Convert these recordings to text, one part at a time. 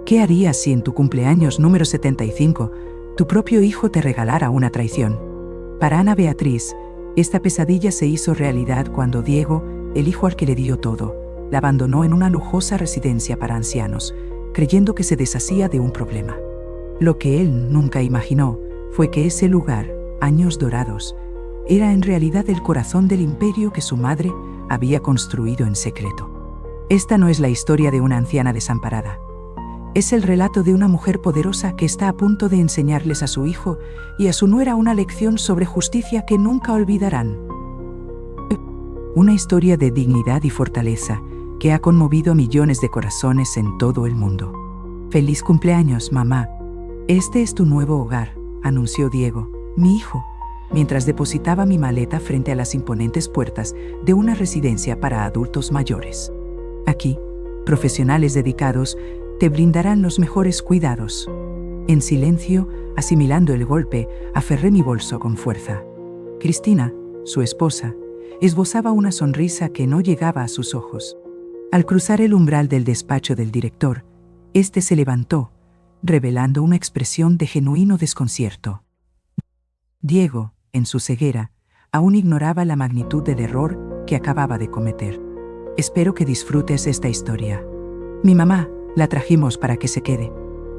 ¿Qué harías si en tu cumpleaños número 75 tu propio hijo te regalara una traición? Para Ana Beatriz, esta pesadilla se hizo realidad cuando Diego, el hijo al que le dio todo, la abandonó en una lujosa residencia para ancianos, creyendo que se deshacía de un problema. Lo que él nunca imaginó fue que ese lugar, años dorados, era en realidad el corazón del imperio que su madre había construido en secreto. Esta no es la historia de una anciana desamparada. Es el relato de una mujer poderosa que está a punto de enseñarles a su hijo y a su nuera una lección sobre justicia que nunca olvidarán. Una historia de dignidad y fortaleza que ha conmovido a millones de corazones en todo el mundo. ¡Feliz cumpleaños, mamá! Este es tu nuevo hogar, anunció Diego, mi hijo, mientras depositaba mi maleta frente a las imponentes puertas de una residencia para adultos mayores. Aquí, profesionales dedicados te brindarán los mejores cuidados. En silencio, asimilando el golpe, aferré mi bolso con fuerza. Cristina, su esposa, esbozaba una sonrisa que no llegaba a sus ojos. Al cruzar el umbral del despacho del director, éste se levantó, revelando una expresión de genuino desconcierto. Diego, en su ceguera, aún ignoraba la magnitud del error que acababa de cometer. Espero que disfrutes esta historia. Mi mamá, la trajimos para que se quede.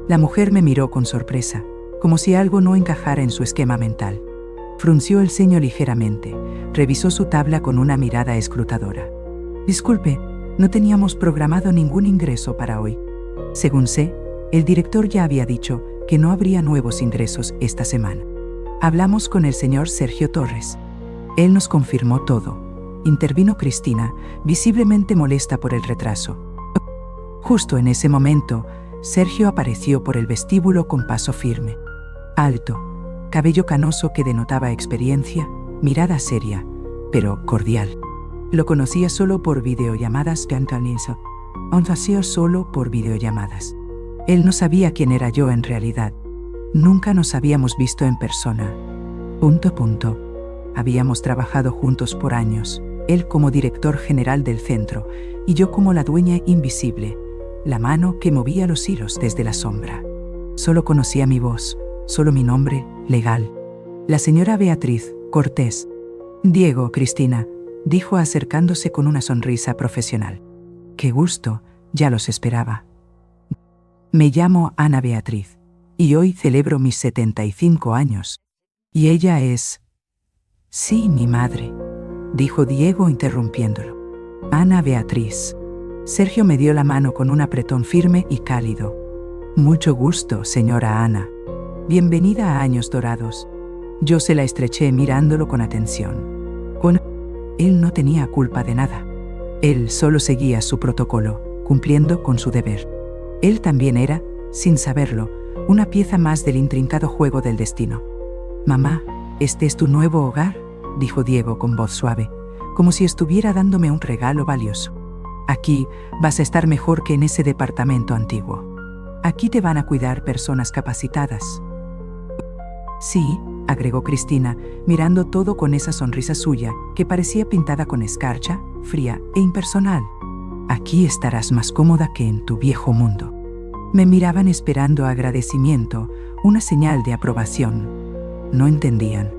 La mujer me miró con sorpresa, como si algo no encajara en su esquema mental. Frunció el ceño ligeramente, revisó su tabla con una mirada escrutadora. Disculpe, no teníamos programado ningún ingreso para hoy. Según sé, el director ya había dicho que no habría nuevos ingresos esta semana. Hablamos con el señor Sergio Torres. Él nos confirmó todo. Intervino Cristina, visiblemente molesta por el retraso. Justo en ese momento, Sergio apareció por el vestíbulo con paso firme. Alto, cabello canoso que denotaba experiencia, mirada seria, pero cordial. Lo conocía solo por videollamadas solo por videollamadas. Él no sabía quién era yo en realidad. Nunca nos habíamos visto en persona. Habíamos trabajado juntos por años, él como director general del centro y yo como la dueña invisible, la mano que movía los hilos desde la sombra. Solo conocía mi voz, solo mi nombre, legal. La señora Beatriz, cortés. Diego, Cristina, dijo acercándose con una sonrisa profesional. Qué gusto, ya los esperaba. Me llamo Ana Beatriz, y hoy celebro mis 75 años. Y ella es... Sí, mi madre, dijo Diego interrumpiéndolo. Ana Beatriz. Sergio me dio la mano con un apretón firme y cálido. Mucho gusto, señora Ana. Bienvenida a Años Dorados. Yo se la estreché mirándolo con atención. Él no tenía culpa de nada. Él solo seguía su protocolo, cumpliendo con su deber. Él también era, sin saberlo, una pieza más del intrincado juego del destino. Mamá, ¿este es tu nuevo hogar?, dijo Diego con voz suave, como si estuviera dándome un regalo valioso. Aquí vas a estar mejor que en ese departamento antiguo. Aquí te van a cuidar personas capacitadas. Sí, agregó Cristina, mirando todo con esa sonrisa suya que parecía pintada con escarcha, fría e impersonal. Aquí estarás más cómoda que en tu viejo mundo. Me miraban esperando agradecimiento, una señal de aprobación. No entendían.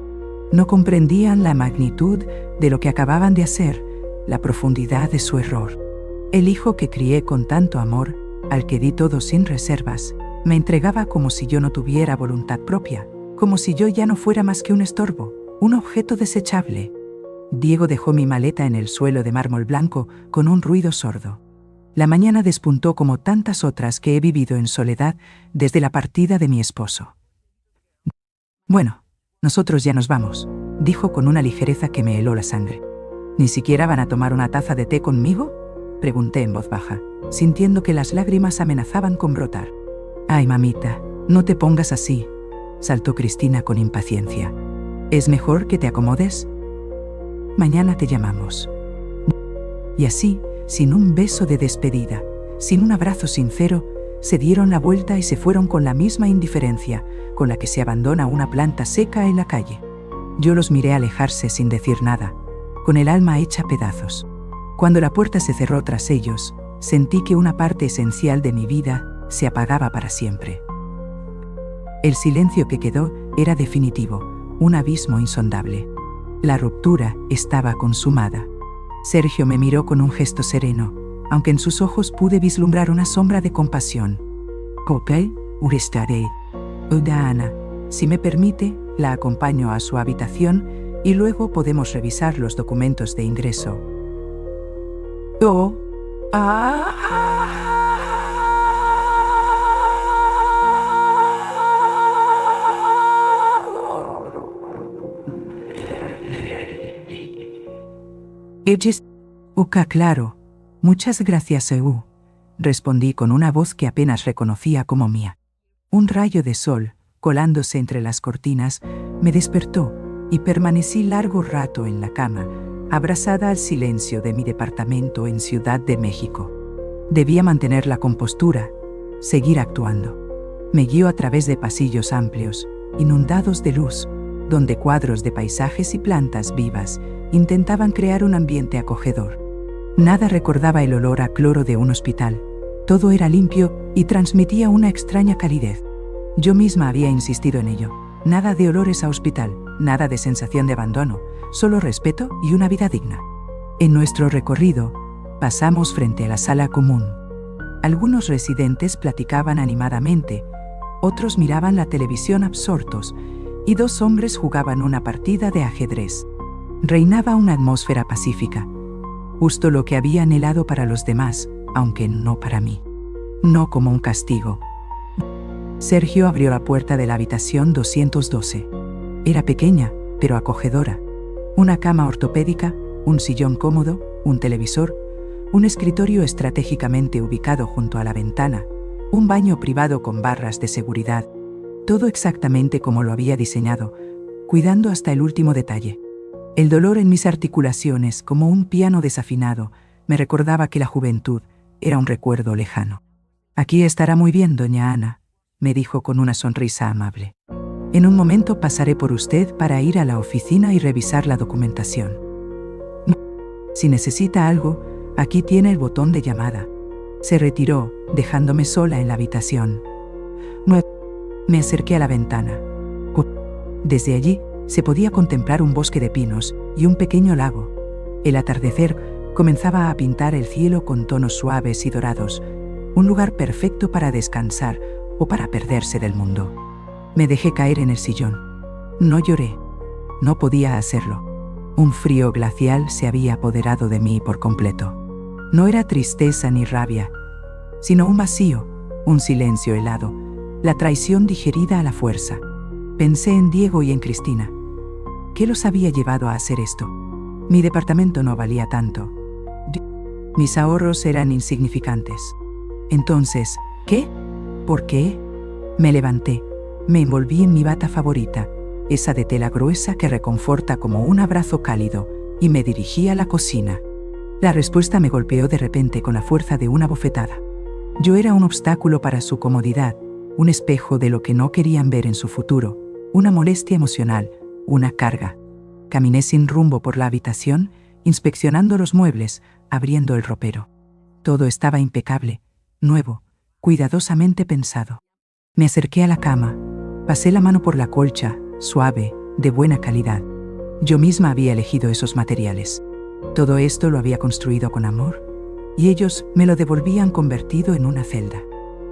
No comprendían la magnitud de lo que acababan de hacer, la profundidad de su error. El hijo que crié con tanto amor, al que di todo sin reservas, me entregaba como si yo no tuviera voluntad propia, como si yo ya no fuera más que un estorbo, un objeto desechable. Diego dejó mi maleta en el suelo de mármol blanco con un ruido sordo. La mañana despuntó como tantas otras que he vivido en soledad desde la partida de mi esposo. Bueno, nosotros ya nos vamos, dijo con una ligereza que me heló la sangre. ¿Ni siquiera van a tomar una taza de té conmigo?, pregunté en voz baja, sintiendo que las lágrimas amenazaban con brotar. Ay, mamita, no te pongas así, saltó Cristina con impaciencia. ¿Es mejor que te acomodes? Mañana te llamamos. Y así, sin un beso de despedida, sin un abrazo sincero, se dieron la vuelta y se fueron con la misma indiferencia con la que se abandona una planta seca en la calle. Yo los miré alejarse sin decir nada, con el alma hecha pedazos. Cuando la puerta se cerró tras ellos, sentí que una parte esencial de mi vida se apagaba para siempre. El silencio que quedó era definitivo, un abismo insondable. La ruptura estaba consumada. Sergio me miró con un gesto sereno, aunque en sus ojos pude vislumbrar una sombra de compasión. «Copel, estaré. Oda Ana, si me permite, la acompaño a su habitación y luego podemos revisar los documentos de ingreso». «Oh, claro. Muchas gracias, Eu», respondí con una voz que apenas reconocía como mía. Un rayo de sol, colándose entre las cortinas, me despertó y permanecí largo rato en la cama, abrazada al silencio de mi departamento en Ciudad de México. Debía mantener la compostura, seguir actuando. Me guió a través de pasillos amplios, inundados de luz, donde cuadros de paisajes y plantas vivas intentaban crear un ambiente acogedor. Nada recordaba el olor a cloro de un hospital. Todo era limpio y transmitía una extraña calidez. Yo misma había insistido en ello. Nada de olores a hospital, nada de sensación de abandono, solo respeto y una vida digna. En nuestro recorrido, pasamos frente a la sala común. Algunos residentes platicaban animadamente, otros miraban la televisión absortos, y dos hombres jugaban una partida de ajedrez. Reinaba una atmósfera pacífica, justo lo que había anhelado para los demás, aunque no para mí. No como un castigo. Sergio abrió la puerta de la habitación 212. Era pequeña, pero acogedora. Una cama ortopédica, un sillón cómodo, un televisor, un escritorio estratégicamente ubicado junto a la ventana, un baño privado con barras de seguridad. Todo exactamente como lo había diseñado, cuidando hasta el último detalle. El dolor en mis articulaciones, como un piano desafinado, me recordaba que la juventud era un recuerdo lejano. «Aquí estará muy bien, doña Ana», me dijo con una sonrisa amable. «En un momento pasaré por usted para ir a la oficina y revisar la documentación. Si necesita algo, aquí tiene el botón de llamada». Se retiró, dejándome sola en la habitación. Me acerqué a la ventana. Desde allí, se podía contemplar un bosque de pinos y un pequeño lago. El atardecer comenzaba a pintar el cielo con tonos suaves y dorados, un lugar perfecto para descansar o para perderse del mundo. Me dejé caer en el sillón. No lloré. No podía hacerlo. Un frío glacial se había apoderado de mí por completo. No era tristeza ni rabia, sino un vacío, un silencio helado, la traición digerida a la fuerza. Pensé en Diego y en Cristina. ¿Qué los había llevado a hacer esto? Mi departamento no valía tanto. Mis ahorros eran insignificantes. Entonces, ¿qué? ¿Por qué? Me levanté, me envolví en mi bata favorita, esa de tela gruesa que reconforta como un abrazo cálido, y me dirigí a la cocina. La respuesta me golpeó de repente con la fuerza de una bofetada. Yo era un obstáculo para su comodidad, un espejo de lo que no querían ver en su futuro, una molestia emocional, una carga. Caminé sin rumbo por la habitación, inspeccionando los muebles, abriendo el ropero. Todo estaba impecable, nuevo, cuidadosamente pensado. Me acerqué a la cama, pasé la mano por la colcha, suave, de buena calidad. Yo misma había elegido esos materiales. Todo esto lo había construido con amor, y ellos me lo devolvían convertido en una celda.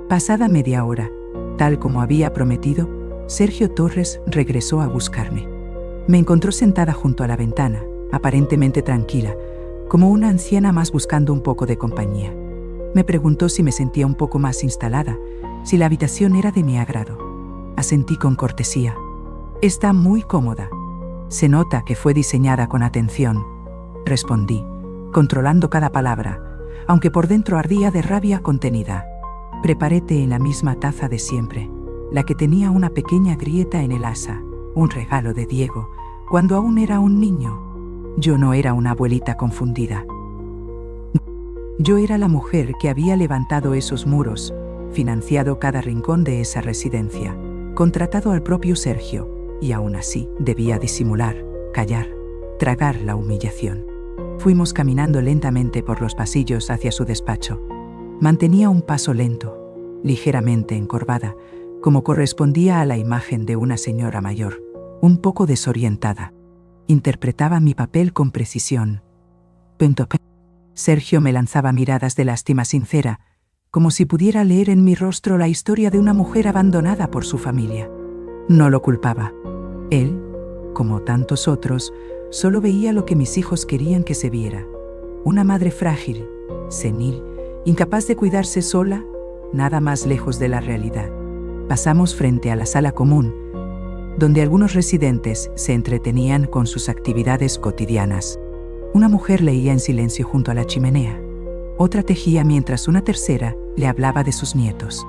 Pasada media hora, tal como había prometido, Sergio Torres regresó a buscarme. Me encontró sentada junto a la ventana, aparentemente tranquila, como una anciana más buscando un poco de compañía. Me preguntó si me sentía un poco más instalada, si la habitación era de mi agrado. Asentí con cortesía. «Está muy cómoda. Se nota que fue diseñada con atención», respondí, controlando cada palabra, aunque por dentro ardía de rabia contenida. Preparé té en la misma taza de siempre, la que tenía una pequeña grieta en el asa, un regalo de Diego, cuando aún era un niño. Yo no era una abuelita confundida. Yo era la mujer que había levantado esos muros, financiado cada rincón de esa residencia, contratado al propio Sergio, y aún así debía disimular, callar, tragar la humillación. Fuimos caminando lentamente por los pasillos hacia su despacho. Mantenía un paso lento, ligeramente encorvada, como correspondía a la imagen de una señora mayor, un poco desorientada. Interpretaba mi papel con precisión. Sergio me lanzaba miradas de lástima sincera, como si pudiera leer en mi rostro la historia de una mujer abandonada por su familia. No lo culpaba. Él, como tantos otros, solo veía lo que mis hijos querían que se viera. Una madre frágil, senil, incapaz de cuidarse sola, nada más lejos de la realidad. Pasamos frente a la sala común, donde algunos residentes se entretenían con sus actividades cotidianas. Una mujer leía en silencio junto a la chimenea. Otra tejía mientras una tercera le hablaba de sus nietos.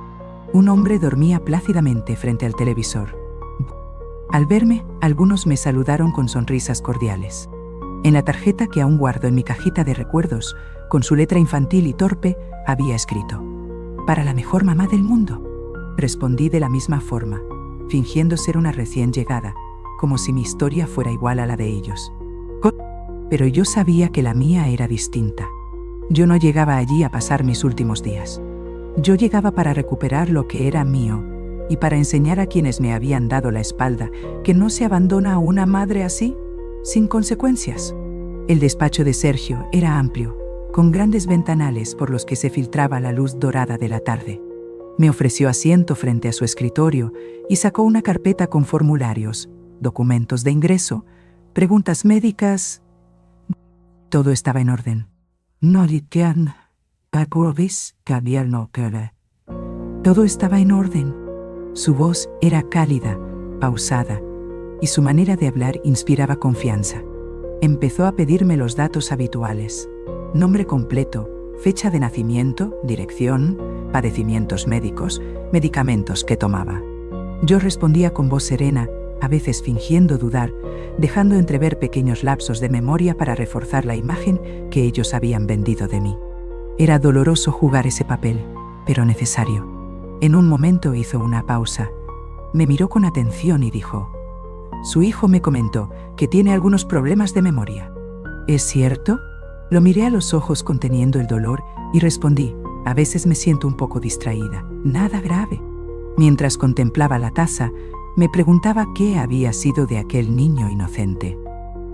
Un hombre dormía plácidamente frente al televisor. Al verme, algunos me saludaron con sonrisas cordiales. En la tarjeta que aún guardo en mi cajita de recuerdos, con su letra infantil y torpe, había escrito: «Para la mejor mamá del mundo». Respondí de la misma forma, fingiendo ser una recién llegada, como si mi historia fuera igual a la de ellos. Pero yo sabía que la mía era distinta. Yo no llegaba allí a pasar mis últimos días. Yo llegaba para recuperar lo que era mío y para enseñar a quienes me habían dado la espalda que no se abandona a una madre así, sin consecuencias. El despacho de Sergio era amplio, con grandes ventanales por los que se filtraba la luz dorada de la tarde. Me ofreció asiento frente a su escritorio y sacó una carpeta con formularios, documentos de ingreso, preguntas médicas. Todo estaba en orden. Todo estaba en orden. Su voz era cálida, pausada, y su manera de hablar inspiraba confianza. Empezó a pedirme los datos habituales: nombre completo, fecha de nacimiento, dirección, padecimientos médicos, medicamentos que tomaba. Yo respondía con voz serena, a veces fingiendo dudar, dejando entrever pequeños lapsos de memoria para reforzar la imagen que ellos habían vendido de mí. Era doloroso jugar ese papel, pero necesario. En un momento hizo una pausa. Me miró con atención y dijo: «Su hijo me comentó que tiene algunos problemas de memoria». «¿Es cierto?». Lo miré a los ojos conteniendo el dolor y respondí: «A veces me siento un poco distraída. Nada grave». Mientras contemplaba la taza, me preguntaba qué había sido de aquel niño inocente.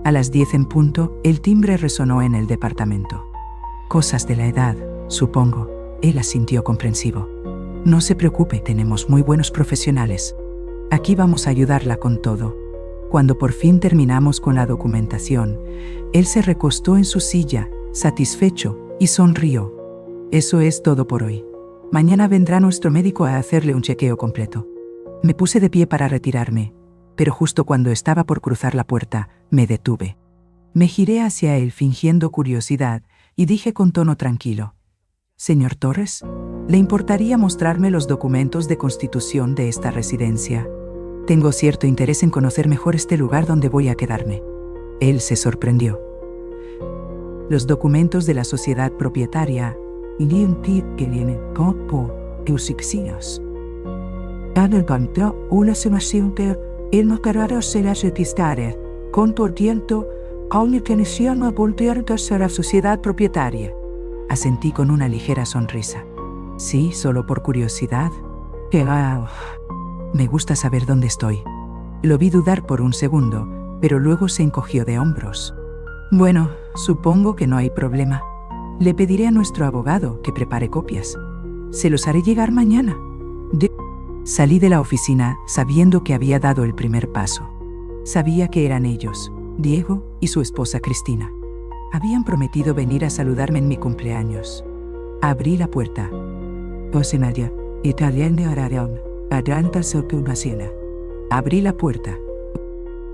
A las 10 en punto, el timbre resonó en el departamento. «Cosas de la edad, supongo», él asintió comprensivo. «No se preocupe, tenemos muy buenos profesionales. Aquí vamos a ayudarla con todo». Cuando por fin terminamos con la documentación, él se recostó en su silla, satisfecho, y sonrió. «Eso es todo por hoy. Mañana vendrá nuestro médico a hacerle un chequeo completo». Me puse de pie para retirarme, pero justo cuando estaba por cruzar la puerta, me detuve. Me giré hacia él fingiendo curiosidad y dije con tono tranquilo: «Señor Torres, ¿le importaría mostrarme los documentos de constitución de esta residencia? Tengo cierto interés en conocer mejor este lugar donde voy a quedarme». Él se sorprendió. Los documentos de la sociedad propietaria, la sociedad propietaria. Asentí con una ligera sonrisa. «Sí, solo por curiosidad». «Me gusta saber dónde estoy». Lo vi dudar por un segundo, pero luego se encogió de hombros. «Bueno, supongo que no hay problema. Le pediré a nuestro abogado que prepare copias. Se los haré llegar mañana». Salí de la oficina sabiendo que había dado el primer paso. Sabía que eran ellos, Diego y su esposa Cristina. Habían prometido venir a saludarme en mi cumpleaños. Abrí la puerta. Abrí la puerta.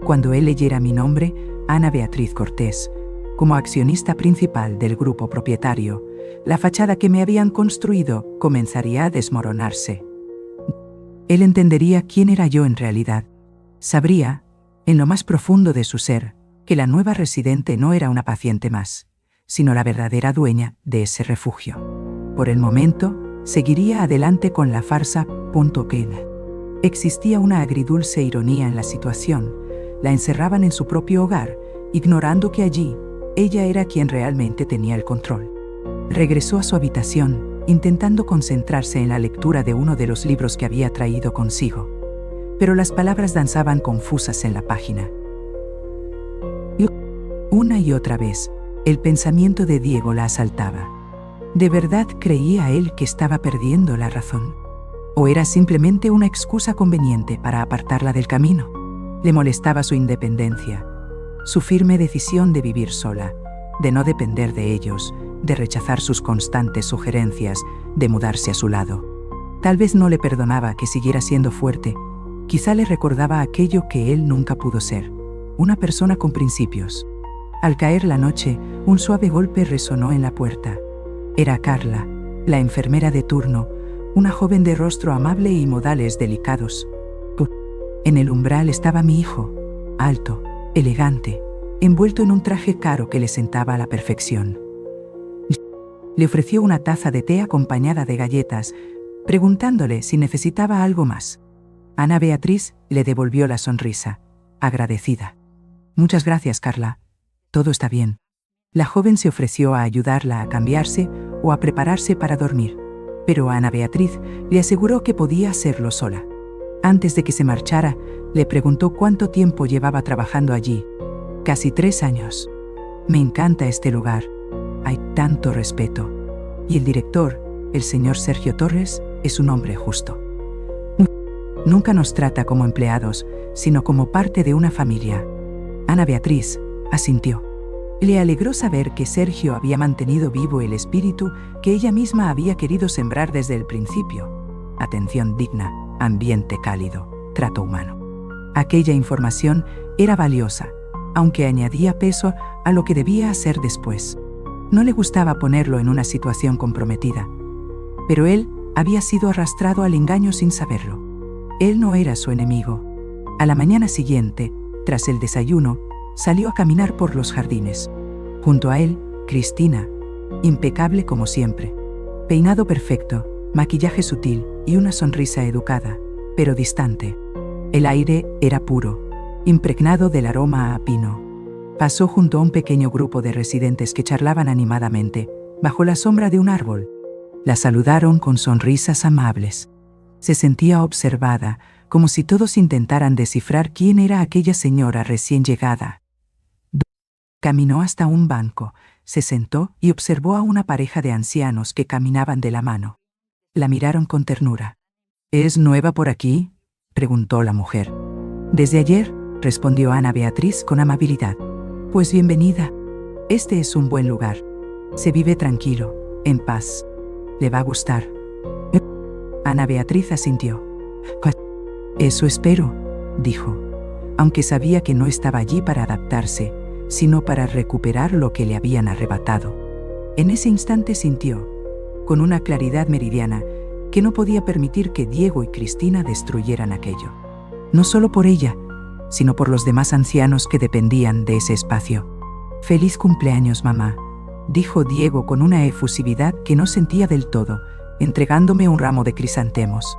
Cuando él leyera mi nombre, Ana Beatriz Cortés, como accionista principal del grupo propietario, la fachada que me habían construido comenzaría a desmoronarse. Él entendería quién era yo en realidad. Sabría, en lo más profundo de su ser, que la nueva residente no era una paciente más, sino la verdadera dueña de ese refugio. Por el momento, seguiría adelante con la farsa. Existía una agridulce ironía en la situación. La encerraban en su propio hogar, ignorando que allí, ella era quien realmente tenía el control. Regresó a su habitación intentando concentrarse en la lectura de uno de los libros que había traído consigo. Pero las palabras danzaban confusas en la página. Una y otra vez, el pensamiento de Diego la asaltaba. ¿De verdad creía él que estaba perdiendo la razón? ¿O era simplemente una excusa conveniente para apartarla del camino? Le molestaba su independencia, su firme decisión de vivir sola, de no depender de ellos, de rechazar sus constantes sugerencias, de mudarse a su lado. Tal vez no le perdonaba que siguiera siendo fuerte, quizá le recordaba aquello que él nunca pudo ser, una persona con principios. Al caer la noche, un suave golpe resonó en la puerta. Era Carla, la enfermera de turno, una joven de rostro amable y modales delicados. En el umbral estaba mi hijo, alto, elegante, envuelto en un traje caro que le sentaba a la perfección. Le ofreció una taza de té acompañada de galletas, preguntándole si necesitaba algo más. Ana Beatriz le devolvió la sonrisa, agradecida. Muchas gracias, Carla. Todo está bien. La joven se ofreció a ayudarla a cambiarse o a prepararse para dormir, pero Ana Beatriz le aseguró que podía hacerlo sola. Antes de que se marchara, le preguntó cuánto tiempo llevaba trabajando allí. Casi 3 años. Me encanta este lugar. Hay tanto respeto. Y el director, el señor Sergio Torres, es un hombre justo. Nunca nos trata como empleados, sino como parte de una familia. Ana Beatriz asintió. Le alegró saber que Sergio había mantenido vivo el espíritu que ella misma había querido sembrar desde el principio. Atención digna, ambiente cálido, trato humano. Aquella información era valiosa, aunque añadía peso a lo que debía hacer después. No le gustaba ponerlo en una situación comprometida, pero él había sido arrastrado al engaño sin saberlo. Él no era su enemigo. A la mañana siguiente, tras el desayuno, salió a caminar por los jardines. Junto a él, Cristina, impecable como siempre. Peinado perfecto, maquillaje sutil y una sonrisa educada, pero distante. El aire era puro, impregnado del aroma a pino. Pasó junto a un pequeño grupo de residentes que charlaban animadamente, bajo la sombra de un árbol. La saludaron con sonrisas amables. Se sentía observada, como si todos intentaran descifrar quién era aquella señora recién llegada. Caminó hasta un banco, se sentó y observó a una pareja de ancianos que caminaban de la mano. La miraron con ternura. ¿Es nueva por aquí?, preguntó la mujer. Desde ayer, respondió Ana Beatriz con amabilidad. Pues bienvenida. Este es un buen lugar. Se vive tranquilo, en paz. Le va a gustar. Ana Beatriz asintió. Eso espero, dijo, aunque sabía que no estaba allí para adaptarse, sino para recuperar lo que le habían arrebatado. En ese instante sintió, con una claridad meridiana, que no podía permitir que Diego y Cristina destruyeran aquello. No solo por ella, sino por los demás ancianos que dependían de ese espacio. «Feliz cumpleaños, mamá», dijo Diego con una efusividad que no sentía del todo, entregándome un ramo de crisantemos.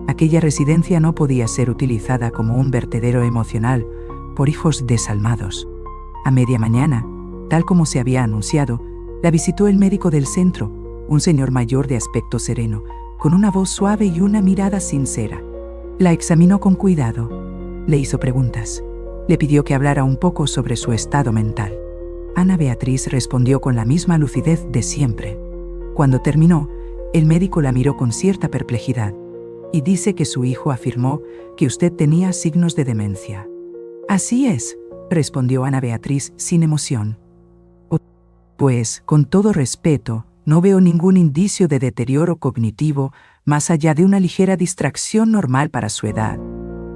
Aquella residencia no podía ser utilizada como un vertedero emocional por hijos desalmados. A media mañana, tal como se había anunciado, la visitó el médico del centro, un señor mayor de aspecto sereno, con una voz suave y una mirada sincera. La examinó con cuidado, le hizo preguntas, le pidió que hablara un poco sobre su estado mental. Ana Beatriz respondió con la misma lucidez de siempre. Cuando terminó, el médico la miró con cierta perplejidad. Y dice que su hijo afirmó que usted tenía signos de demencia. Así es, respondió Ana Beatriz sin emoción. Pues, con todo respeto, no veo ningún indicio de deterioro cognitivo más allá de una ligera distracción normal para su edad.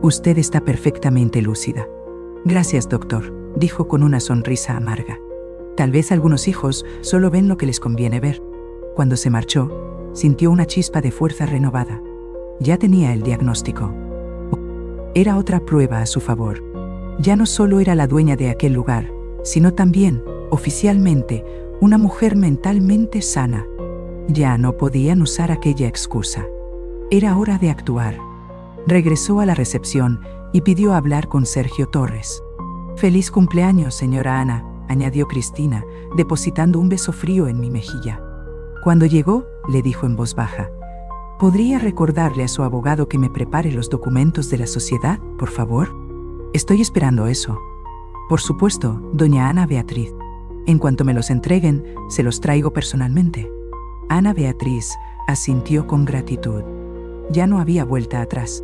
Usted está perfectamente lúcida. Gracias, doctor, dijo con una sonrisa amarga. Tal vez algunos hijos solo ven lo que les conviene ver. Cuando se marchó, sintió una chispa de fuerza renovada. Ya tenía el diagnóstico. Era otra prueba a su favor. Ya no solo era la dueña de aquel lugar, sino también, oficialmente, una mujer mentalmente sana. Ya no podían usar aquella excusa. Era hora de actuar. Regresó a la recepción y pidió hablar con Sergio Torres. «Feliz cumpleaños, señora Ana», añadió Cristina, depositando un beso frío en mi mejilla. Cuando llegó, le dijo en voz baja: ¿podría recordarle a su abogado que me prepare los documentos de la sociedad, por favor? Estoy esperando eso. Por supuesto, doña Ana Beatriz. En cuanto me los entreguen, se los traigo personalmente. Ana Beatriz asintió con gratitud. Ya no había vuelta atrás.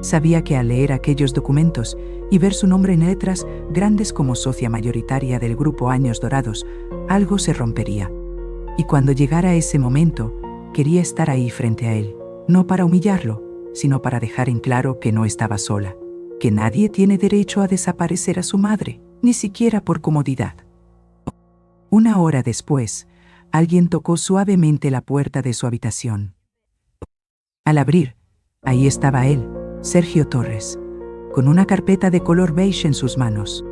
Sabía que al leer aquellos documentos y ver su nombre en letras grandes como socia mayoritaria del grupo Años Dorados, algo se rompería. Y cuando llegara ese momento, quería estar ahí frente a él, no para humillarlo, sino para dejar en claro que no estaba sola, que nadie tiene derecho a desaparecer a su madre, ni siquiera por comodidad. Una hora después, alguien tocó suavemente la puerta de su habitación. Al abrir, ahí estaba él, Sergio Torres, con una carpeta de color beige en sus manos.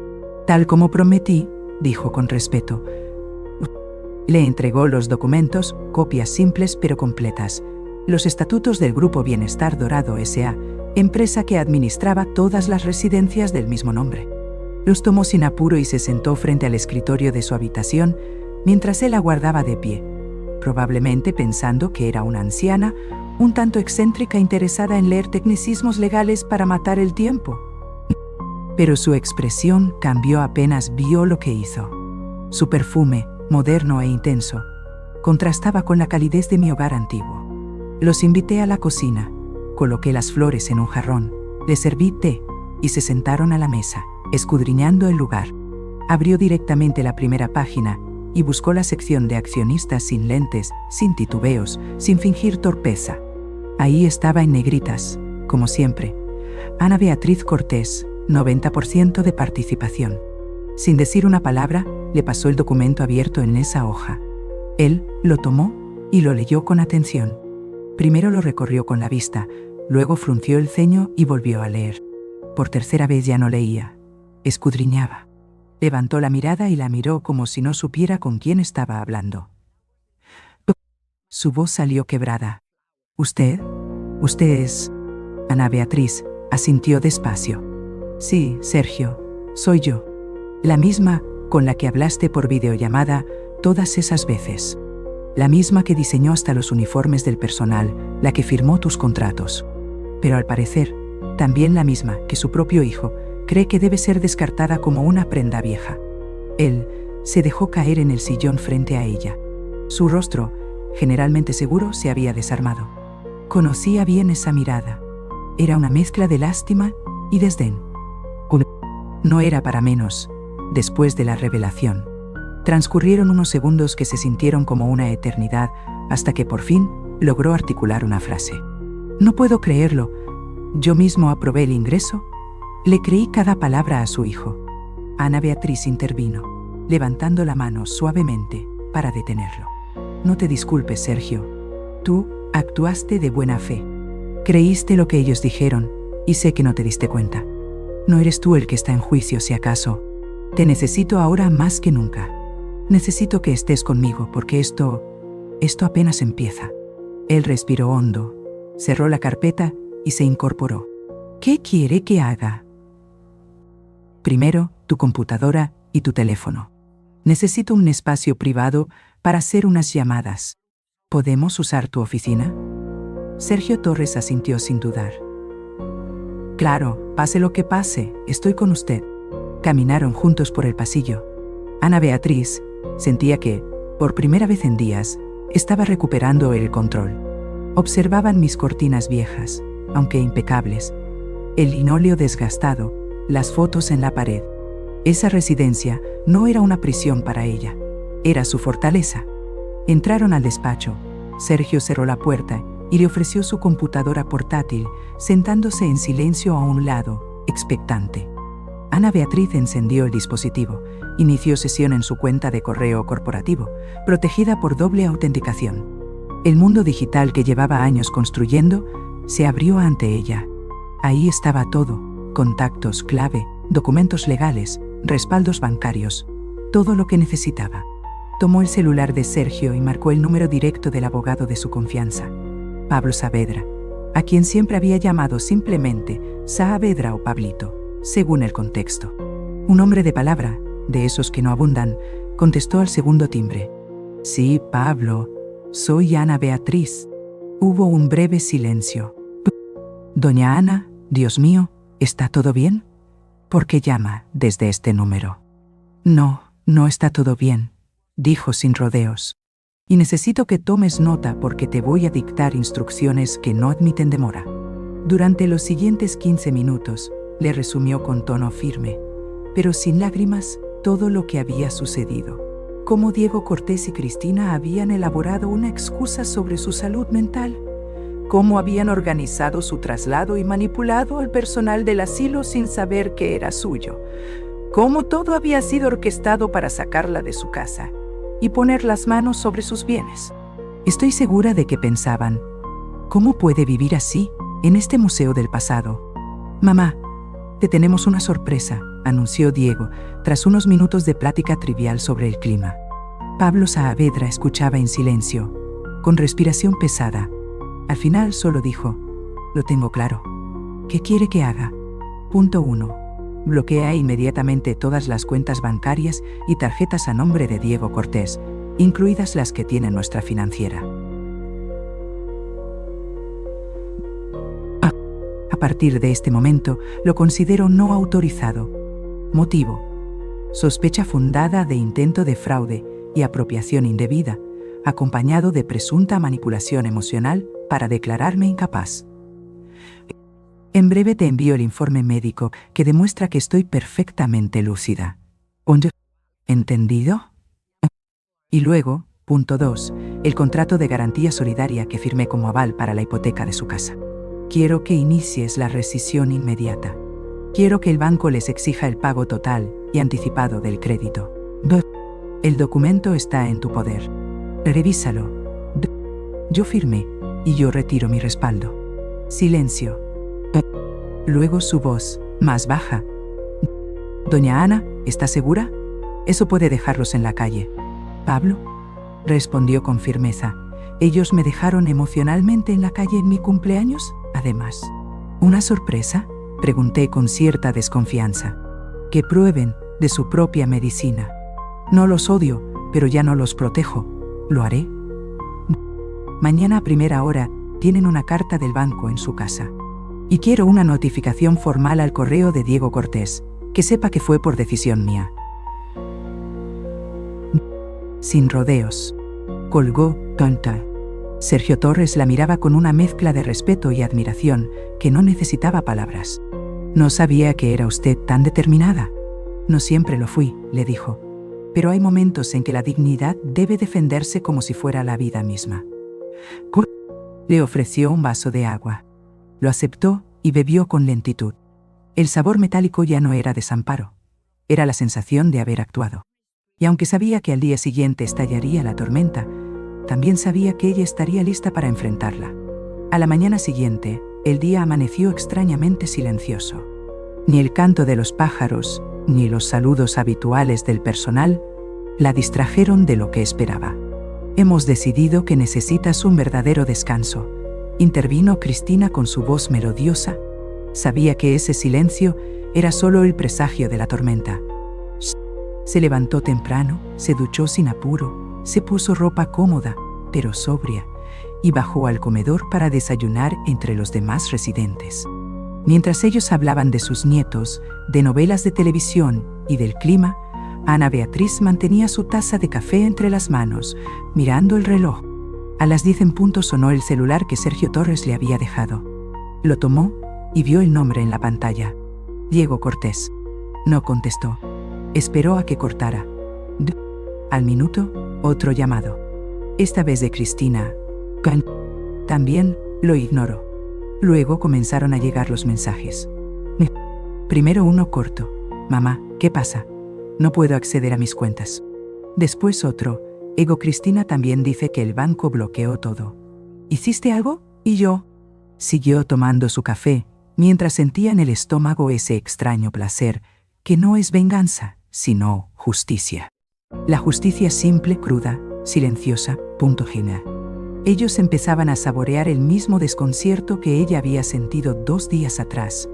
Tal como prometí, dijo con respeto. Le entregó los documentos, copias simples pero completas, los estatutos del Grupo Bienestar Dorado S.A., empresa que administraba todas las residencias del mismo nombre. Los tomó sin apuro y se sentó frente al escritorio de su habitación mientras él aguardaba de pie, probablemente pensando que era una anciana, un tanto excéntrica interesada en leer tecnicismos legales para matar el tiempo. Pero su expresión cambió apenas vio lo que hizo. Su perfume, moderno e intenso, contrastaba con la calidez de mi hogar antiguo. Los invité a la cocina, coloqué las flores en un jarrón, les serví té y se sentaron a la mesa, escudriñando el lugar. Abrió directamente la primera página y buscó la sección de accionistas sin lentes, sin titubeos, sin fingir torpeza. Ahí estaba en negritas, como siempre: Ana Beatriz Cortés, 90% de participación. Sin decir una palabra, le pasó el documento abierto en esa hoja. Él lo tomó y lo leyó con atención. Primero lo recorrió con la vista, luego frunció el ceño y volvió a leer. Por tercera vez ya no leía, escudriñaba. Levantó la mirada y la miró como si no supiera con quién estaba hablando. Su voz salió quebrada. ¿Usted es...? Ana Beatriz asintió despacio. Sí, Sergio, soy yo. La misma con la que hablaste por videollamada todas esas veces. La misma que diseñó hasta los uniformes del personal, la que firmó tus contratos. Pero al parecer, también la misma que su propio hijo cree que debe ser descartada como una prenda vieja. Él se dejó caer en el sillón frente a ella. Su rostro, generalmente seguro, se había desarmado. Conocía bien esa mirada. Era una mezcla de lástima y desdén. No era para menos, después de la revelación. Transcurrieron unos segundos que se sintieron como una eternidad, hasta que por fin logró articular una frase. No puedo creerlo. Yo mismo aprobé el ingreso. Le creí cada palabra a su hijo. Ana Beatriz intervino, levantando la mano suavemente para detenerlo. No te disculpes, Sergio. Tú actuaste de buena fe. Creíste lo que ellos dijeron, y sé que no te diste cuenta. No eres tú el que está en juicio, si acaso. Te necesito ahora más que nunca. Necesito que estés conmigo, porque esto apenas empieza. Él respiró hondo, cerró la carpeta y se incorporó. ¿Qué quiere que haga? Primero, tu computadora y tu teléfono. Necesito un espacio privado para hacer unas llamadas. ¿Podemos usar tu oficina? Sergio Torres asintió sin dudar. Claro, pase lo que pase, estoy con usted. Caminaron juntos por el pasillo. Ana Beatriz sentía que, por primera vez en días, estaba recuperando el control. Observaban mis cortinas viejas, aunque impecables, el linóleo desgastado, las fotos en la pared. Esa residencia no era una prisión para ella, era su fortaleza. Entraron al despacho. Sergio cerró la puerta y le ofreció su computadora portátil, sentándose en silencio a un lado, expectante. Ana Beatriz encendió el dispositivo, inició sesión en su cuenta de correo corporativo, protegida por doble autenticación. El mundo digital que llevaba años construyendo se abrió ante ella. Ahí estaba todo: contactos clave, documentos legales, respaldos bancarios, todo lo que necesitaba. Tomó el celular de Sergio y marcó el número directo del abogado de su confianza, Pablo Saavedra, a quien siempre había llamado simplemente Saavedra o Pablito, según el contexto. Un hombre de palabra, de esos que no abundan, contestó al segundo timbre. Sí, Pablo, Soy Ana Beatriz. Hubo un breve silencio. Doña Ana, Dios mío, ¿está todo bien? ¿Por qué llama desde este número? No, no está todo bien, dijo sin rodeos. Y necesito que tomes nota porque te voy a dictar instrucciones que no admiten demora. Durante los siguientes 15 minutos, le resumió con tono firme, pero sin lágrimas, todo lo que había sucedido. Cómo Diego Cortés y Cristina habían elaborado una excusa sobre su salud mental. Cómo habían organizado su traslado y manipulado al personal del asilo sin saber que era suyo. Cómo todo había sido orquestado para sacarla de su casa y poner las manos sobre sus bienes. Estoy segura de que pensaban, ¿cómo puede vivir así en este museo del pasado? Mamá, te tenemos una sorpresa, anunció Diego, tras unos minutos de plática trivial sobre el clima. Pablo Saavedra escuchaba en silencio, con respiración pesada. Al final solo dijo, lo tengo claro. ¿Qué quiere que haga? Punto 1. Bloquea inmediatamente todas las cuentas bancarias y tarjetas a nombre de Diego Cortés, incluidas las que tiene nuestra financiera. A partir de este momento, lo considero no autorizado. Motivo: sospecha fundada de intento de fraude y apropiación indebida, acompañado de presunta manipulación emocional para declararme incapaz. En breve te envío el informe médico que demuestra que estoy perfectamente lúcida. ¿Entendido? Y luego, punto 2, el contrato de garantía solidaria que firmé como aval para la hipoteca de su casa. Quiero que inicies la rescisión inmediata. Quiero que el banco les exija el pago total y anticipado del crédito. El documento está en tu poder. Revísalo. Yo firmé y yo retiro mi respaldo. Silencio. Luego su voz, más baja. Doña Ana, ¿está segura? Eso puede dejarlos en la calle. Pablo respondió con firmeza. Ellos me dejaron emocionalmente en la calle en mi cumpleaños, además. ¿Una sorpresa? Pregunté con cierta desconfianza. Que prueben de su propia medicina. No los odio, pero ya no los protejo. ¿Lo haré? Mañana a primera hora tienen una carta del banco en su casa. Y quiero una notificación formal al correo de Diego Cortés, que sepa que fue por decisión mía. Sin rodeos. Colgó, tonta. Sergio Torres la miraba con una mezcla de respeto y admiración que no necesitaba palabras. No sabía que era usted tan determinada. No siempre lo fui, le dijo. Pero hay momentos en que la dignidad debe defenderse como si fuera la vida misma. Le ofreció un vaso de agua. Lo aceptó y bebió con lentitud. El sabor metálico ya no era desamparo. Era la sensación de haber actuado. Y aunque sabía que al día siguiente estallaría la tormenta, también sabía que ella estaría lista para enfrentarla. A la mañana siguiente, el día amaneció extrañamente silencioso. Ni el canto de los pájaros, ni los saludos habituales del personal la distrajeron de lo que esperaba. Hemos decidido que necesitas un verdadero descanso, intervino Cristina con su voz melodiosa. Sabía que ese silencio era solo el presagio de la tormenta. Se levantó temprano, se duchó sin apuro, se puso ropa cómoda, pero sobria, y bajó al comedor para desayunar entre los demás residentes. Mientras ellos hablaban de sus nietos, de novelas de televisión y del clima, Ana Beatriz mantenía su taza de café entre las manos, mirando el reloj. A las 10 en punto sonó el celular que Sergio Torres le había dejado. Lo tomó y vio el nombre en la pantalla. Diego Cortés. No contestó. Esperó a que cortara. Al minuto, otro llamado. Esta vez de Cristina. También lo ignoró. Luego comenzaron a llegar los mensajes. Primero uno corto. Mamá, ¿qué pasa? No puedo acceder a mis cuentas. Después otro. Ego Cristina también dice que el banco bloqueó todo. ¿Hiciste algo? Y yo. Siguió tomando su café, mientras sentía en el estómago ese extraño placer, que no es venganza, sino justicia. La justicia simple, cruda, silenciosa, punto final. Ellos empezaban a saborear el mismo desconcierto que ella había sentido 2 días atrás,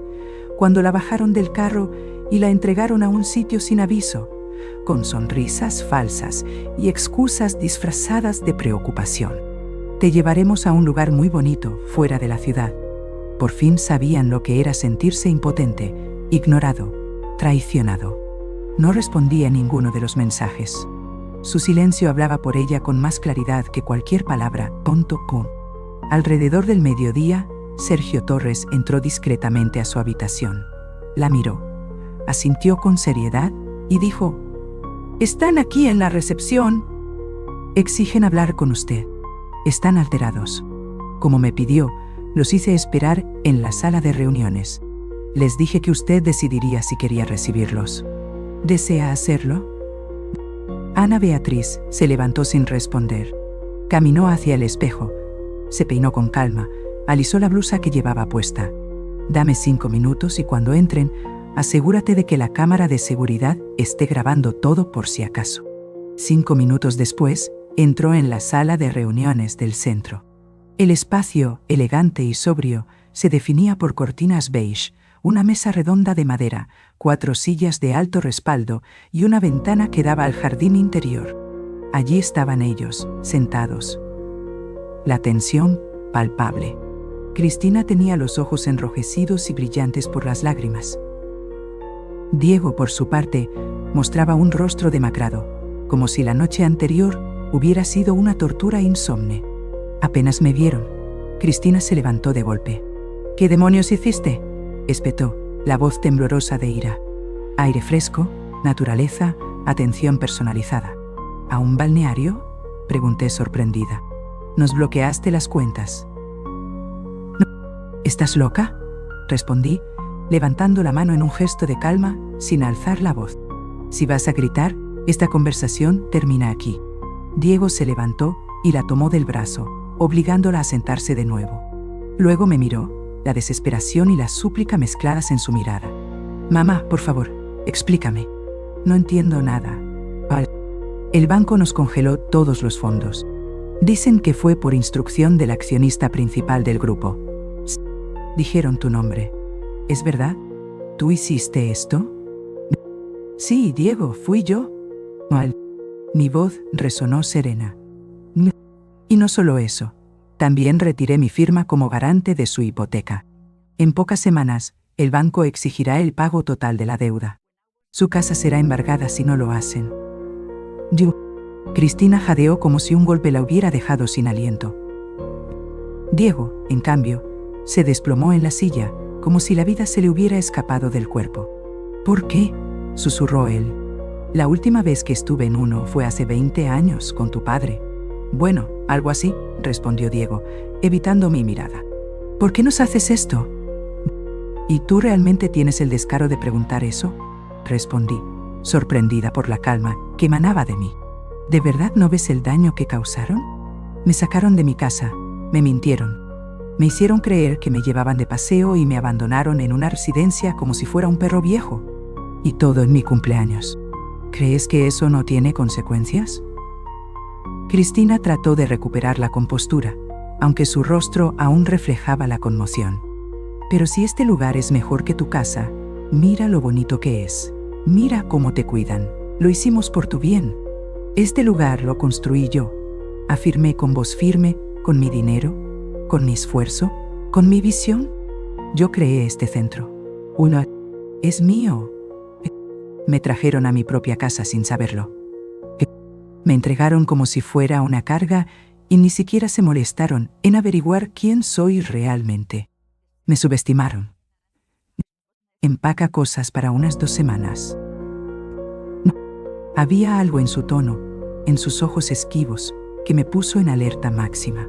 cuando la bajaron del carro y la entregaron a un sitio sin aviso, con sonrisas falsas y excusas disfrazadas de preocupación. Te llevaremos a un lugar muy bonito, fuera de la ciudad. Por fin sabían lo que era sentirse impotente, ignorado, traicionado. No respondía a ninguno de los mensajes. Su silencio hablaba por ella con más claridad que cualquier palabra. Alrededor del mediodía, Sergio Torres entró discretamente a su habitación. La miró, asintió con seriedad y dijo: «Están aquí en la recepción. Exigen hablar con usted. Están alterados. Como me pidió, los hice esperar en la sala de reuniones. Les dije que usted decidiría si quería recibirlos. ¿Desea hacerlo?». Ana Beatriz se levantó sin responder. Caminó hacia el espejo, se peinó con calma, alisó la blusa que llevaba puesta. «Dame 5 minutos y cuando entren, asegúrate de que la cámara de seguridad esté grabando todo por si acaso». 5 minutos después, entró en la sala de reuniones del centro. El espacio, elegante y sobrio, se definía por cortinas beige, una mesa redonda de madera, 4 sillas de alto respaldo y una ventana que daba al jardín interior. Allí estaban ellos, sentados. La tensión palpable. Cristina tenía los ojos enrojecidos y brillantes por las lágrimas. Diego, por su parte, mostraba un rostro demacrado, como si la noche anterior hubiera sido una tortura insomne. Apenas me vieron. Cristina se levantó de golpe. «¿Qué demonios hiciste?», espetó, la voz temblorosa de ira. Aire fresco, naturaleza, atención personalizada. «¿A un balneario?», pregunté sorprendida. «Nos bloqueaste las cuentas». «No. ¿Estás loca?», respondí, levantando la mano en un gesto de calma, sin alzar la voz. «Si vas a gritar, esta conversación termina aquí». Diego se levantó y la tomó del brazo, obligándola a sentarse de nuevo. Luego me miró, la desesperación y la súplica mezcladas en su mirada. «Mamá, por favor, explícame. No entiendo nada». «El banco nos congeló todos los fondos. Dicen que fue por instrucción del accionista principal del grupo. Dijeron tu nombre. ¿Es verdad? ¿Tú hiciste esto?». «Sí, Diego, fui yo». Mi voz resonó serena. «Y no solo eso, también retiré mi firma como garante de su hipoteca. En pocas semanas, el banco exigirá el pago total de la deuda. Su casa será embargada si no lo hacen». Cristina jadeó como si un golpe la hubiera dejado sin aliento. Diego, en cambio, se desplomó en la silla, como si la vida se le hubiera escapado del cuerpo. «¿Por qué?», susurró él. «La última vez que estuve en uno fue hace 20 años, con tu padre». «Bueno, algo así», respondió Diego, evitando mi mirada. «¿Por qué nos haces esto?». «¿Y tú realmente tienes el descaro de preguntar eso?», respondí, sorprendida por la calma que emanaba de mí. «¿De verdad no ves el daño que causaron? Me sacaron de mi casa, me mintieron. Me hicieron creer que me llevaban de paseo y me abandonaron en una residencia como si fuera un perro viejo. Y todo en mi cumpleaños. ¿Crees que eso no tiene consecuencias?». Cristina trató de recuperar la compostura, aunque su rostro aún reflejaba la conmoción. «Pero si este lugar es mejor que tu casa, mira lo bonito que es. Mira cómo te cuidan. Lo hicimos por tu bien. Este lugar lo construí yo», afirmé con voz firme, «con mi dinero, con mi esfuerzo, con mi visión. Yo creé este centro. Es mío. Me trajeron a mi propia casa sin saberlo. Me entregaron como si fuera una carga y ni siquiera se molestaron en averiguar quién soy realmente. Me subestimaron. Empaca cosas para unas 2 semanas». Había algo en su tono, en sus ojos esquivos, que me puso en alerta máxima.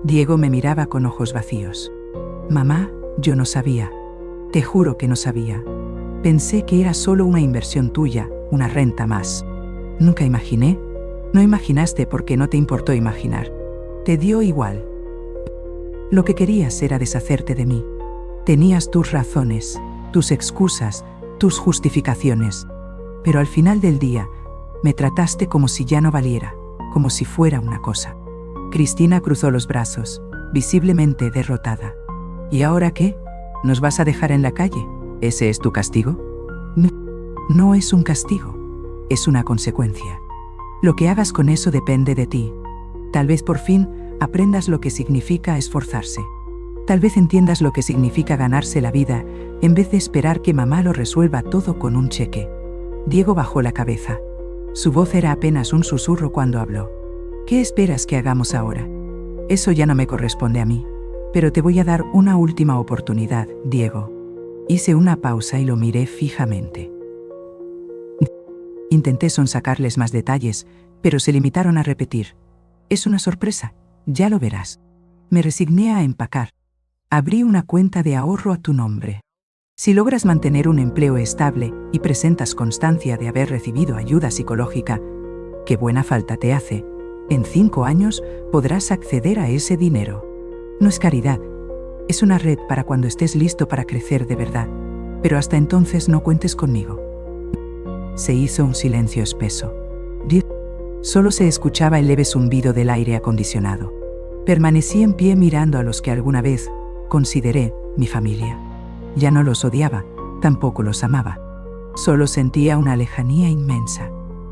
Diego me miraba con ojos vacíos. «Mamá, yo no sabía. Te juro que no sabía. Pensé que era solo una inversión tuya, una renta más. Nunca imaginé». «No imaginaste porque no te importó imaginar. Te dio igual. Lo que querías era deshacerte de mí. Tenías tus razones, tus excusas, tus justificaciones. Pero al final del día, me trataste como si ya no valiera, como si fuera una cosa». Cristina cruzó los brazos, visiblemente derrotada. «¿Y ahora qué? ¿Nos vas a dejar en la calle? ¿Ese es tu castigo?». No es un castigo. es una consecuencia. Lo que hagas con eso depende de ti. Tal vez por fin aprendas lo que significa esforzarse. Tal vez entiendas lo que significa ganarse la vida en vez de esperar que mamá lo resuelva todo con un cheque. Diego bajó la cabeza. Su voz era apenas un susurro cuando habló. ¿Qué esperas que hagamos ahora? Eso ya no me corresponde a mí. Pero te voy a dar una última oportunidad, Diego. Hice una pausa y lo miré fijamente. Intenté sonsacarles más detalles, pero se limitaron a repetir. Es una sorpresa, ya lo verás. Me resigné a empacar. Abrí una cuenta de ahorro a tu nombre. Si logras mantener un empleo estable y presentas constancia de haber recibido ayuda psicológica, qué buena falta te hace, en 5 años podrás acceder a ese dinero. No es caridad, es una red para cuando estés listo para crecer de verdad, pero hasta entonces no cuentes conmigo. Se hizo un silencio espeso. Solo se escuchaba el leve zumbido del aire acondicionado. Permanecí en pie mirando a los que alguna vez consideré mi familia. Ya no los odiaba, tampoco los amaba. Solo sentía una lejanía inmensa,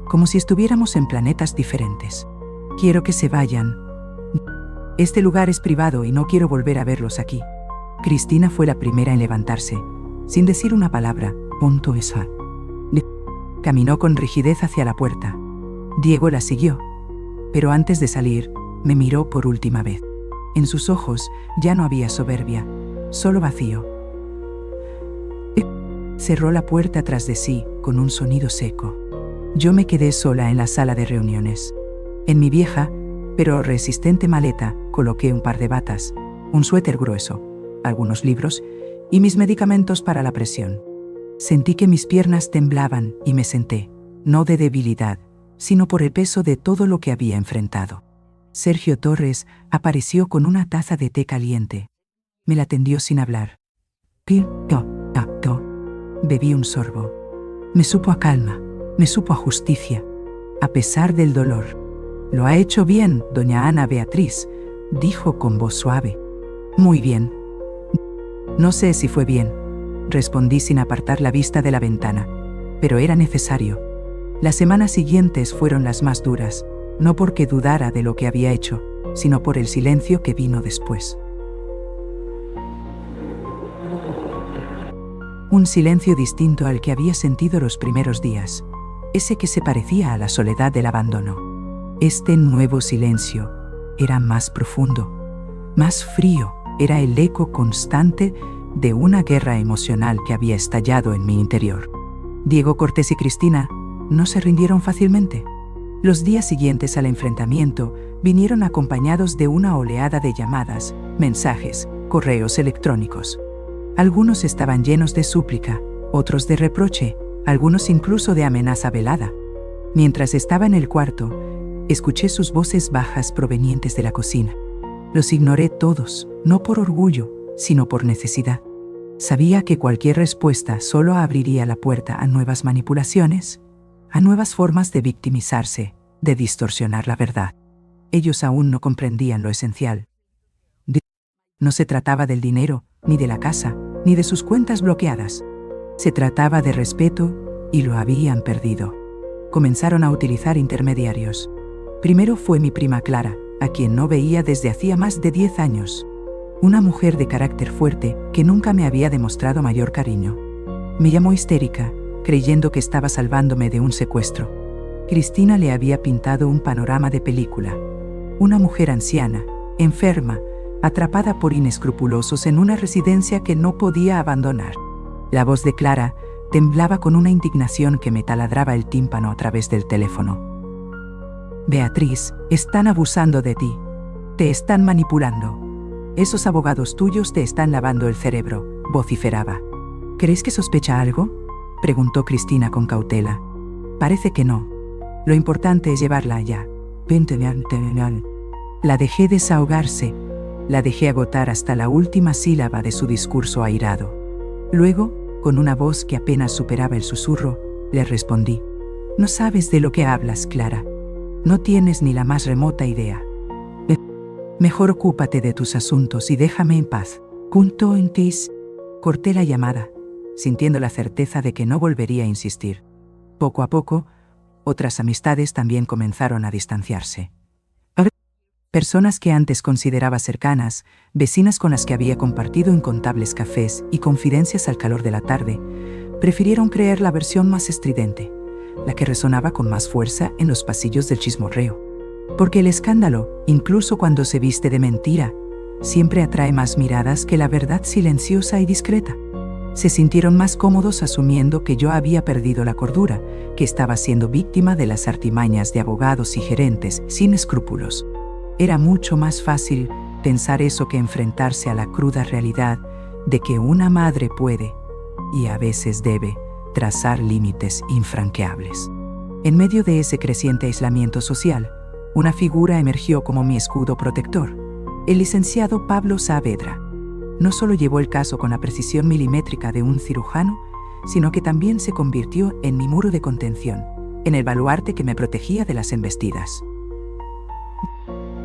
como si estuviéramos en planetas diferentes. Quiero que se vayan. Este lugar es privado y no quiero volver a verlos aquí. Cristina fue la primera en levantarse, sin decir una palabra. Esa. Caminó con rigidez hacia la puerta. Diego la siguió, pero antes de salir, me miró por última vez. En sus ojos ya no había soberbia, solo vacío. Cerró la puerta tras de sí con un sonido seco. Yo me quedé sola en la sala de reuniones. En mi vieja, pero resistente maleta, coloqué un par de batas, un suéter grueso, algunos libros y mis medicamentos para la presión. Sentí que mis piernas temblaban y me senté, no de debilidad, sino por el peso de todo lo que había enfrentado. Sergio Torres apareció con una taza de té caliente. Me la tendió sin hablar. Bebí un sorbo. Me supo a calma, me supo a justicia, a pesar del dolor. Lo ha hecho bien, doña Ana Beatriz, dijo con voz suave. Muy bien. No sé si fue bien, respondí sin apartar la vista de la ventana, pero era necesario. Las semanas siguientes fueron las más duras, no porque dudara de lo que había hecho, sino por el silencio que vino después. Un silencio distinto al que había sentido los primeros días, ese que se parecía a la soledad del abandono. Este nuevo silencio era más profundo, más frío, era el eco constante de una guerra emocional que había estallado en mi interior. Diego Cortés y Cristina no se rindieron fácilmente. Los días siguientes al enfrentamiento vinieron acompañados de una oleada de llamadas, mensajes, correos electrónicos. Algunos estaban llenos de súplica, otros de reproche, algunos incluso de amenaza velada. Mientras estaba en el cuarto, escuché sus voces bajas provenientes de la cocina. Los ignoré todos, no por orgullo, sino por necesidad. Sabía que cualquier respuesta solo abriría la puerta a nuevas manipulaciones, a nuevas formas de victimizarse, de distorsionar la verdad. Ellos aún no comprendían lo esencial. No se trataba del dinero, ni de la casa, ni de sus cuentas bloqueadas. Se trataba de respeto y lo habían perdido. Comenzaron a utilizar intermediarios. Primero fue mi prima Clara, a quien no veía desde hacía más de 10 años. Una mujer de carácter fuerte que nunca me había demostrado mayor cariño. Me llamó histérica, creyendo que estaba salvándome de un secuestro. Cristina le había pintado un panorama de película. Una mujer anciana, enferma, atrapada por inescrupulosos en una residencia que no podía abandonar. La voz de Clara temblaba con una indignación que me taladraba el tímpano a través del teléfono. Beatriz, están abusando de ti. Te están manipulando. Esos abogados tuyos te están lavando el cerebro, vociferaba. ¿Crees que sospecha algo?, preguntó Cristina con cautela. Parece que no. Lo importante es llevarla allá. La dejé desahogarse. La dejé agotar hasta la última sílaba de su discurso airado. Luego, con una voz que apenas superaba el susurro, le respondí. No sabes de lo que hablas, Clara. No tienes ni la más remota idea. Mejor ocúpate de tus asuntos y déjame en paz. Corté la llamada, sintiendo la certeza de que no volvería a insistir. Poco a poco, Otras amistades también comenzaron a distanciarse. Personas que antes consideraba cercanas, vecinas con las que había compartido incontables cafés y confidencias al calor de la tarde, prefirieron creer la versión más estridente, la que resonaba con más fuerza en los pasillos del chismorreo. Porque el escándalo, incluso cuando se viste de mentira, siempre atrae más miradas que la verdad silenciosa y discreta. Se sintieron más cómodos asumiendo que yo había perdido la cordura, que estaba siendo víctima de las artimañas de abogados y gerentes sin escrúpulos. Era mucho más fácil pensar eso que enfrentarse a la cruda realidad de que una madre puede, y a veces debe, trazar límites infranqueables. En medio de ese creciente aislamiento social, una figura emergió como mi escudo protector: el licenciado Pablo Saavedra. No solo llevó el caso con la precisión milimétrica de un cirujano, sino que también se convirtió en mi muro de contención, en el baluarte que me protegía de las embestidas.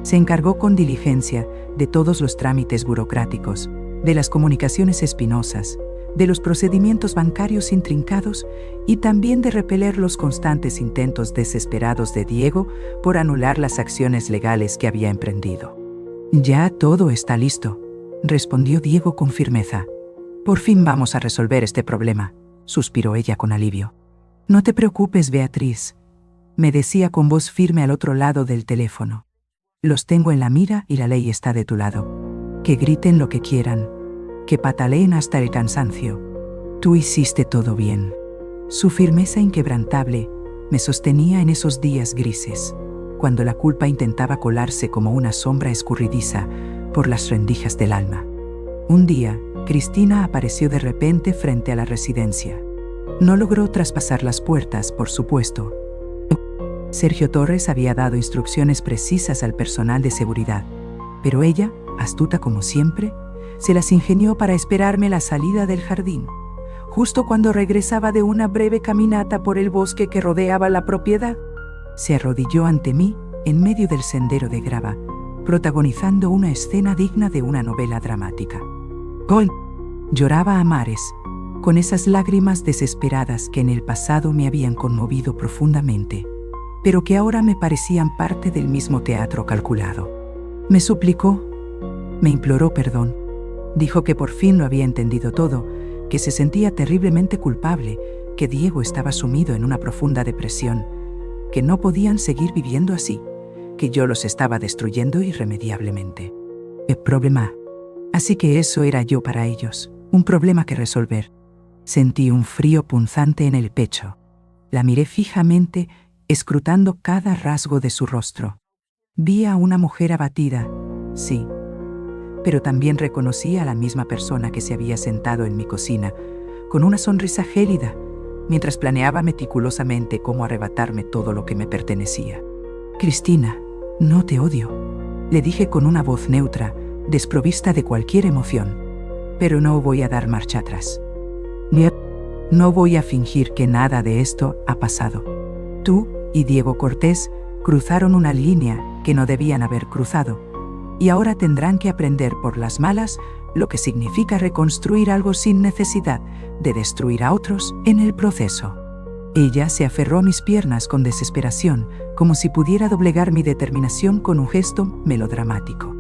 Se encargó con diligencia de todos los trámites burocráticos, de las comunicaciones espinosas, de los procedimientos bancarios intrincados y también de repeler los constantes intentos desesperados de Diego por anular las acciones legales que había emprendido. «Ya todo está listo», respondió Diego con firmeza. «Por fin vamos a resolver este problema», suspiró ella con alivio. «No te preocupes, Beatriz», me decía con voz firme al otro lado del teléfono. «Los tengo en la mira y la ley está de tu lado. Que griten lo que quieran, que pataleen hasta el cansancio. Tú hiciste todo bien». Su firmeza inquebrantable me sostenía en esos días grises, cuando la culpa intentaba colarse como una sombra escurridiza por las rendijas del alma. Un día, Cristina apareció de repente frente a la residencia. No logró traspasar las puertas, por supuesto. Sergio Torres había dado instrucciones precisas al personal de seguridad, pero ella, astuta como siempre, se las ingenió para esperarme la salida del jardín, justo cuando regresaba de una breve caminata por el bosque que rodeaba la propiedad. Se arrodilló ante mí en medio del sendero de grava, protagonizando una escena digna de una novela dramática. «Gol», lloraba a mares, con esas lágrimas desesperadas que en el pasado me habían conmovido profundamente, pero que ahora me parecían parte del mismo teatro calculado. Me suplicó, me imploró perdón, dijo que por fin lo había entendido todo, que se sentía terriblemente culpable, que Diego estaba sumido en una profunda depresión, que no podían seguir viviendo así, que yo los estaba destruyendo irremediablemente. El problema. Así que eso era yo para ellos, un problema que resolver. Sentí un frío punzante en el pecho. La miré fijamente, escrutando cada rasgo de su rostro. Vi a una mujer abatida, sí, pero también reconocí a la misma persona que se había sentado en mi cocina, con una sonrisa gélida, mientras planeaba meticulosamente cómo arrebatarme todo lo que me pertenecía. «Cristina, no te odio», le dije con una voz neutra, desprovista de cualquier emoción. «Pero no voy a dar marcha atrás. No voy a fingir que nada de esto ha pasado. Tú y Diego Cortés cruzaron una línea que no debían haber cruzado, y ahora tendrán que aprender por las malas lo que significa reconstruir algo sin necesidad de destruir a otros en el proceso». Ella se aferró a mis piernas con desesperación, como si pudiera doblegar mi determinación con un gesto melodramático.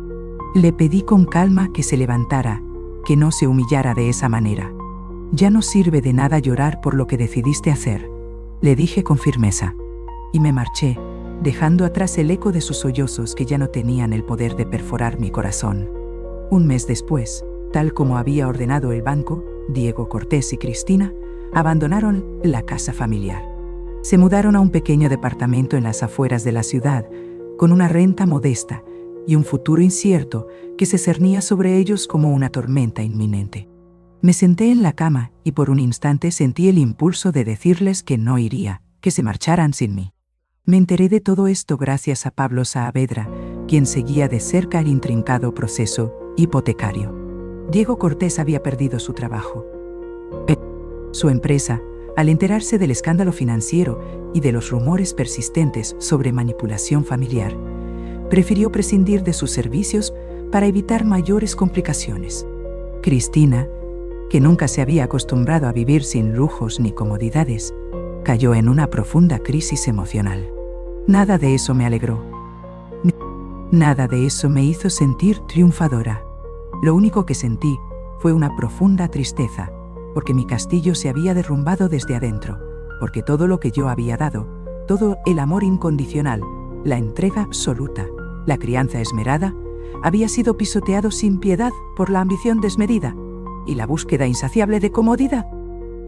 Le pedí con calma que se levantara, que no se humillara de esa manera. «Ya no sirve de nada llorar por lo que decidiste hacer», le dije con firmeza. Y me marché, dejando atrás el eco de sus sollozos que ya no tenían el poder de perforar mi corazón. Un mes después, tal como había ordenado el banco, Diego Cortés y Cristina abandonaron la casa familiar. Se mudaron a un pequeño departamento en las afueras de la ciudad, con una renta modesta y un futuro incierto que se cernía sobre ellos como una tormenta inminente. Me senté en la cama y por un instante sentí el impulso de decirles que no iría, que se marcharan sin mí. Me enteré de todo esto gracias a Pablo Saavedra, quien seguía de cerca el intrincado proceso hipotecario. Diego Cortés había perdido su trabajo. Su empresa, al enterarse del escándalo financiero y de los rumores persistentes sobre manipulación familiar, prefirió prescindir de sus servicios para evitar mayores complicaciones. Cristina, que nunca se había acostumbrado a vivir sin lujos ni comodidades, cayó en una profunda crisis emocional. Nada de eso me alegró. Nada de eso me hizo sentir triunfadora. Lo único que sentí fue una profunda tristeza, porque mi castillo se había derrumbado desde adentro, porque todo lo que yo había dado, todo el amor incondicional, la entrega absoluta, la crianza esmerada, había sido pisoteado sin piedad por la ambición desmedida y la búsqueda insaciable de comodidad.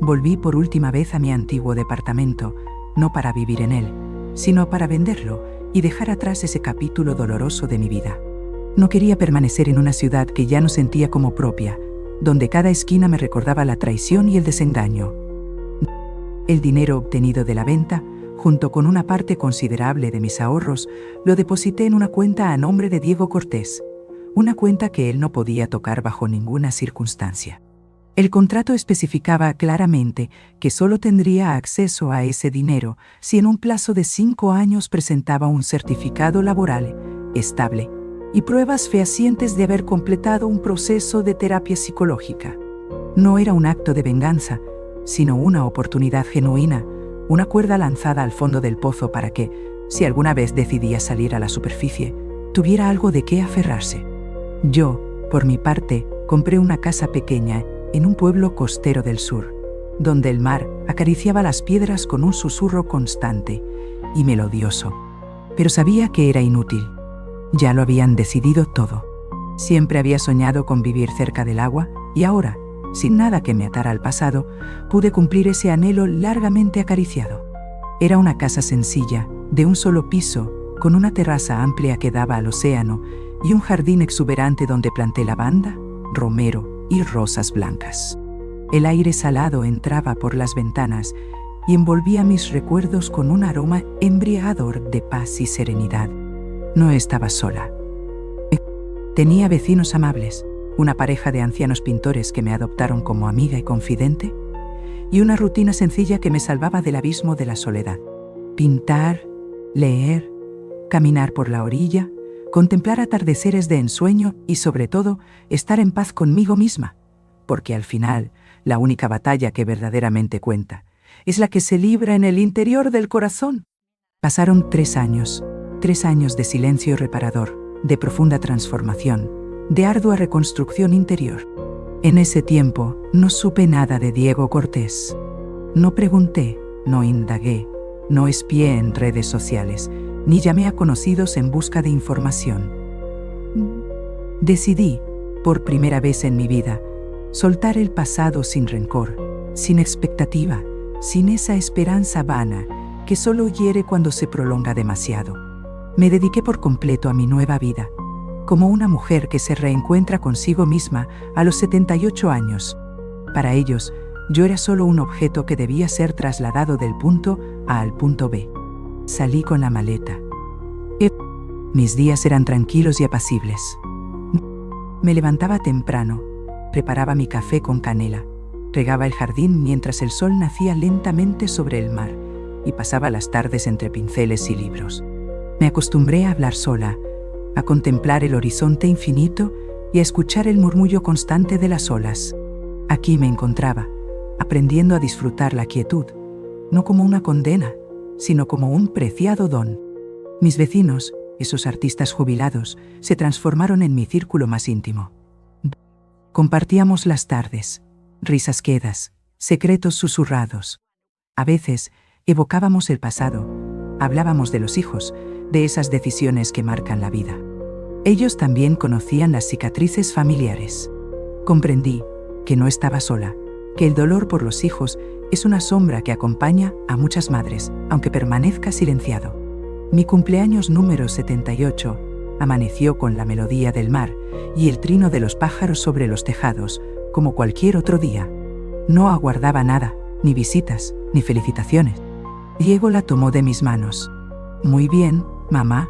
Volví por última vez a mi antiguo departamento, no para vivir en él, sino para venderlo y dejar atrás ese capítulo doloroso de mi vida. No quería permanecer en una ciudad que ya no sentía como propia, donde cada esquina me recordaba la traición y el desengaño. El dinero obtenido de la venta, junto con una parte considerable de mis ahorros, lo deposité en una cuenta a nombre de Diego Cortés, una cuenta que él no podía tocar bajo ninguna circunstancia. El contrato especificaba claramente que solo tendría acceso a ese dinero si en un plazo de 5 años presentaba un certificado laboral estable y pruebas fehacientes de haber completado un proceso de terapia psicológica. No era un acto de venganza, sino una oportunidad genuina, una cuerda lanzada al fondo del pozo para que, si alguna vez decidía salir a la superficie, tuviera algo de qué aferrarse. Yo, por mi parte, compré una casa pequeña en un pueblo costero del sur, donde el mar acariciaba las piedras con un susurro constante y melodioso. Pero sabía que era inútil. Ya lo habían decidido todo. Siempre había soñado con vivir cerca del agua y ahora, sin nada que me atara al pasado, pude cumplir ese anhelo largamente acariciado. Era una casa sencilla, de un solo piso, con una terraza amplia que daba al océano y un jardín exuberante donde planté lavanda, romero y rosas blancas. El aire salado entraba por las ventanas y envolvía mis recuerdos con un aroma embriagador de paz y serenidad. No estaba sola. Tenía vecinos amables, una pareja de ancianos pintores que me adoptaron como amiga y confidente, y una rutina sencilla que me salvaba del abismo de la soledad. Pintar, leer, caminar por la orilla, contemplar atardeceres de ensueño y, sobre todo, estar en paz conmigo misma, porque al final, la única batalla que verdaderamente cuenta es la que se libra en el interior del corazón. Pasaron 3 años de silencio reparador, de profunda transformación, de ardua reconstrucción interior. En ese tiempo no supe nada de Diego Cortés. No pregunté, no indagué, no espié en redes sociales, ni llamé a conocidos en busca de información. Decidí, por primera vez en mi vida, soltar el pasado sin rencor, sin expectativa, sin esa esperanza vana que solo hiere cuando se prolonga demasiado. Me dediqué por completo a mi nueva vida, como una mujer que se reencuentra consigo misma a los 78 años. Para ellos, yo era solo un objeto que debía ser trasladado del punto A al punto B. Salí con la maleta. Mis días eran tranquilos y apacibles. Me levantaba temprano, preparaba mi café con canela, regaba el jardín mientras el sol nacía lentamente sobre el mar y pasaba las tardes entre pinceles y libros. Me acostumbré a hablar sola, a contemplar el horizonte infinito y a escuchar el murmullo constante de las olas. Aquí me encontraba, aprendiendo a disfrutar la quietud, no como una condena, sino como un preciado don. Mis vecinos, esos artistas jubilados, se transformaron en mi círculo más íntimo. Compartíamos las tardes, risas quedas, secretos susurrados. A veces evocábamos el pasado, hablábamos de los hijos, de esas decisiones que marcan la vida. Ellos también conocían las cicatrices familiares. Comprendí que no estaba sola, que el dolor por los hijos es una sombra que acompaña a muchas madres, aunque permanezca silenciado. Mi cumpleaños número 78 amaneció con la melodía del mar y el trino de los pájaros sobre los tejados, como cualquier otro día. No aguardaba nada, ni visitas, ni felicitaciones. Diego la tomó de mis manos. Muy bien, mamá.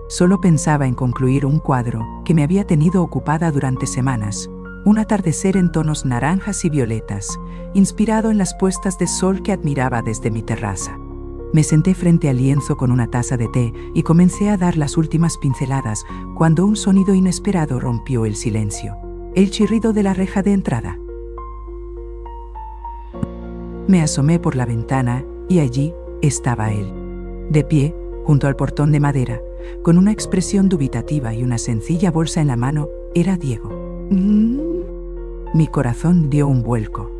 Solo pensaba en concluir un cuadro que me había tenido ocupada durante semanas. Un atardecer en tonos naranjas y violetas, inspirado en las puestas de sol que admiraba desde mi terraza. Me senté frente al lienzo con una taza de té y comencé a dar las últimas pinceladas cuando un sonido inesperado rompió el silencio. El chirrido de la reja de entrada. Me asomé por la ventana y allí estaba él, de pie, junto al portón de madera, con una expresión dubitativa y una sencilla bolsa en la mano. Era Diego. Mi corazón dio un vuelco.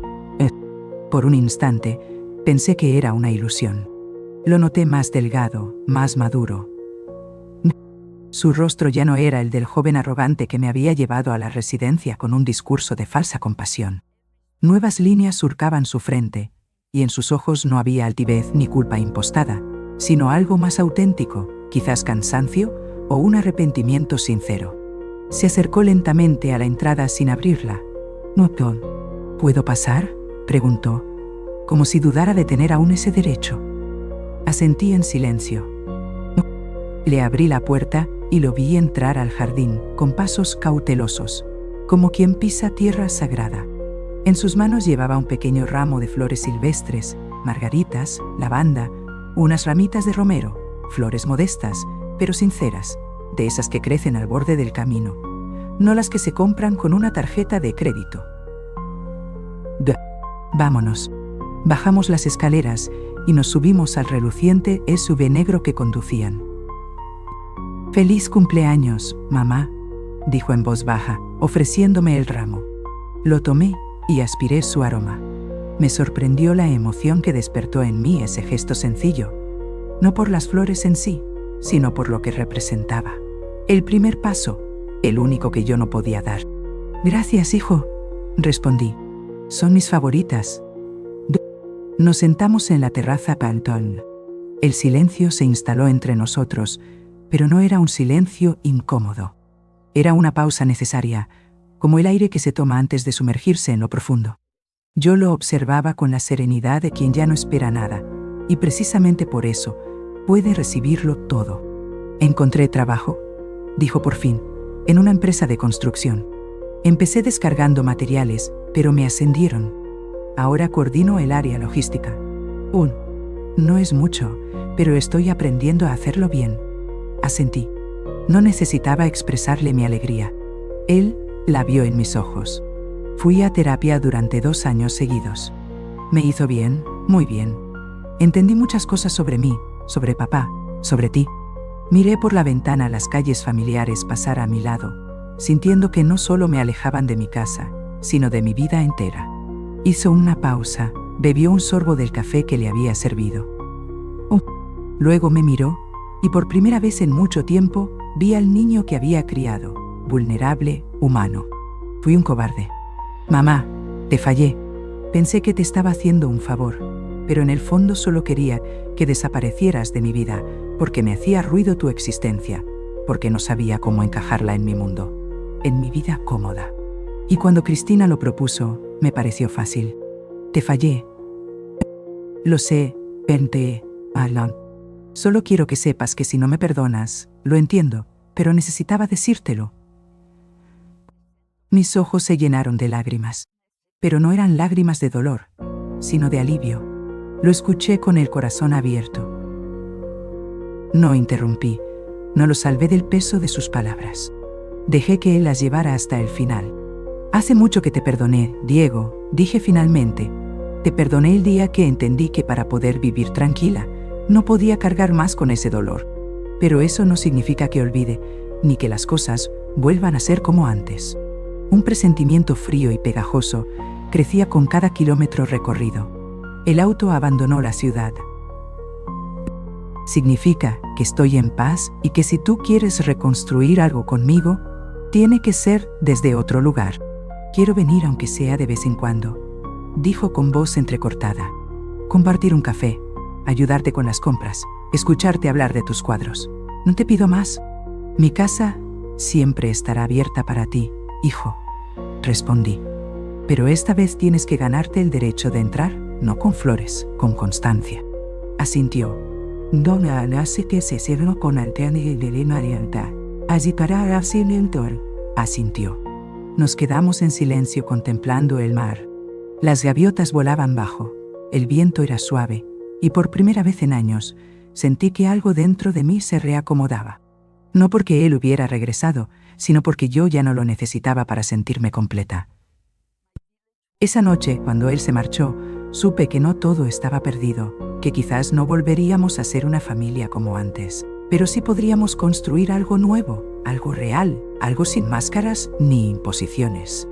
Por un instante, pensé que era una ilusión. Lo noté más delgado, más maduro. Su rostro ya no era el del joven arrogante que me había llevado a la residencia con un discurso de falsa compasión. Nuevas líneas surcaban su frente, y en sus ojos no había altivez ni culpa impostada, sino algo más auténtico, quizás cansancio o un arrepentimiento sincero. Se acercó lentamente a la entrada sin abrirla. «No, ¿puedo pasar?», preguntó, como si dudara de tener aún ese derecho. Asentí en silencio. Le abrí la puerta y lo vi entrar al jardín con pasos cautelosos, como quien pisa tierra sagrada. En sus manos llevaba un pequeño ramo de flores silvestres, margaritas, lavanda, unas ramitas de romero, flores modestas, pero sinceras, de esas que crecen al borde del camino, no las que se compran con una tarjeta de crédito. Vámonos. Bajamos las escaleras y nos subimos al reluciente SUV negro que conducían. «Feliz cumpleaños, mamá», dijo en voz baja, ofreciéndome el ramo. Lo tomé y aspiré su aroma. Me sorprendió la emoción que despertó en mí ese gesto sencillo, no por las flores en sí, sino por lo que representaba. El primer paso, el único que yo no podía dar. «Gracias, hijo», respondí. «Son mis favoritas». Nos sentamos en la terraza Pantón. El silencio se instaló entre nosotros, pero no era un silencio incómodo. Era una pausa necesaria, como el aire que se toma antes de sumergirse en lo profundo. Yo lo observaba con la serenidad de quien ya no espera nada, y precisamente por eso puede recibirlo todo. «Encontré trabajo», dijo por fin, «en una empresa de construcción. Empecé descargando materiales, pero me ascendieron. Ahora coordino el área logística. No es mucho, pero estoy aprendiendo a hacerlo bien». Asentí. No necesitaba expresarle mi alegría. Él la vio en mis ojos. Fui a terapia durante 2 años seguidos. Me hizo bien, muy bien. Entendí muchas cosas sobre mí, sobre papá, sobre ti. Miré por la ventana las calles familiares pasar a mi lado, sintiendo que no solo me alejaban de mi casa, sino de mi vida entera. Hizo una pausa, bebió un sorbo del café que le había servido. Luego me miró, y por primera vez en mucho tiempo vi al niño que había criado, vulnerable, humano. Fui un cobarde. «Mamá, te fallé. Pensé que te estaba haciendo un favor, pero en el fondo solo quería que desaparecieras de mi vida, porque me hacía ruido tu existencia, porque no sabía cómo encajarla en mi mundo, en mi vida cómoda. Y cuando Cristina lo propuso, me pareció fácil. Te fallé. Lo sé, Pente, Alan. Solo quiero que sepas que si no me perdonas, lo entiendo, pero necesitaba decírtelo». Mis ojos se llenaron de lágrimas, pero no eran lágrimas de dolor, sino de alivio. Lo escuché con el corazón abierto. No interrumpí, no lo salvé del peso de sus palabras. Dejé que él las llevara hasta el final. «Hace mucho que te perdoné, Diego», dije finalmente. «Te perdoné el día que entendí que para poder vivir tranquila, no podía cargar más con ese dolor. Pero eso no significa que olvide, ni que las cosas vuelvan a ser como antes». Un presentimiento frío y pegajoso crecía con cada kilómetro recorrido. El auto abandonó la ciudad. «Significa que estoy en paz y que si tú quieres reconstruir algo conmigo, tiene que ser desde otro lugar. Quiero venir aunque sea de vez en cuando», dijo con voz entrecortada. «Compartir un café, ayudarte con las compras, escucharte hablar de tus cuadros. No te pido más. Mi casa siempre estará abierta para ti, hijo», respondí. «Pero esta vez tienes que ganarte el derecho de entrar, no con flores, con constancia». Asintió. «Dona hace que se cierra con alterne y de marianta. Así para así el asintió. Nos quedamos en silencio contemplando el mar. Las gaviotas volaban bajo, el viento era suave, y por primera vez en años sentí que algo dentro de mí se reacomodaba. No porque él hubiera regresado, sino porque yo ya no lo necesitaba para sentirme completa. Esa noche, cuando él se marchó, supe que no todo estaba perdido, que quizás no volveríamos a ser una familia como antes, pero sí podríamos construir algo nuevo, algo real, algo sin máscaras ni imposiciones.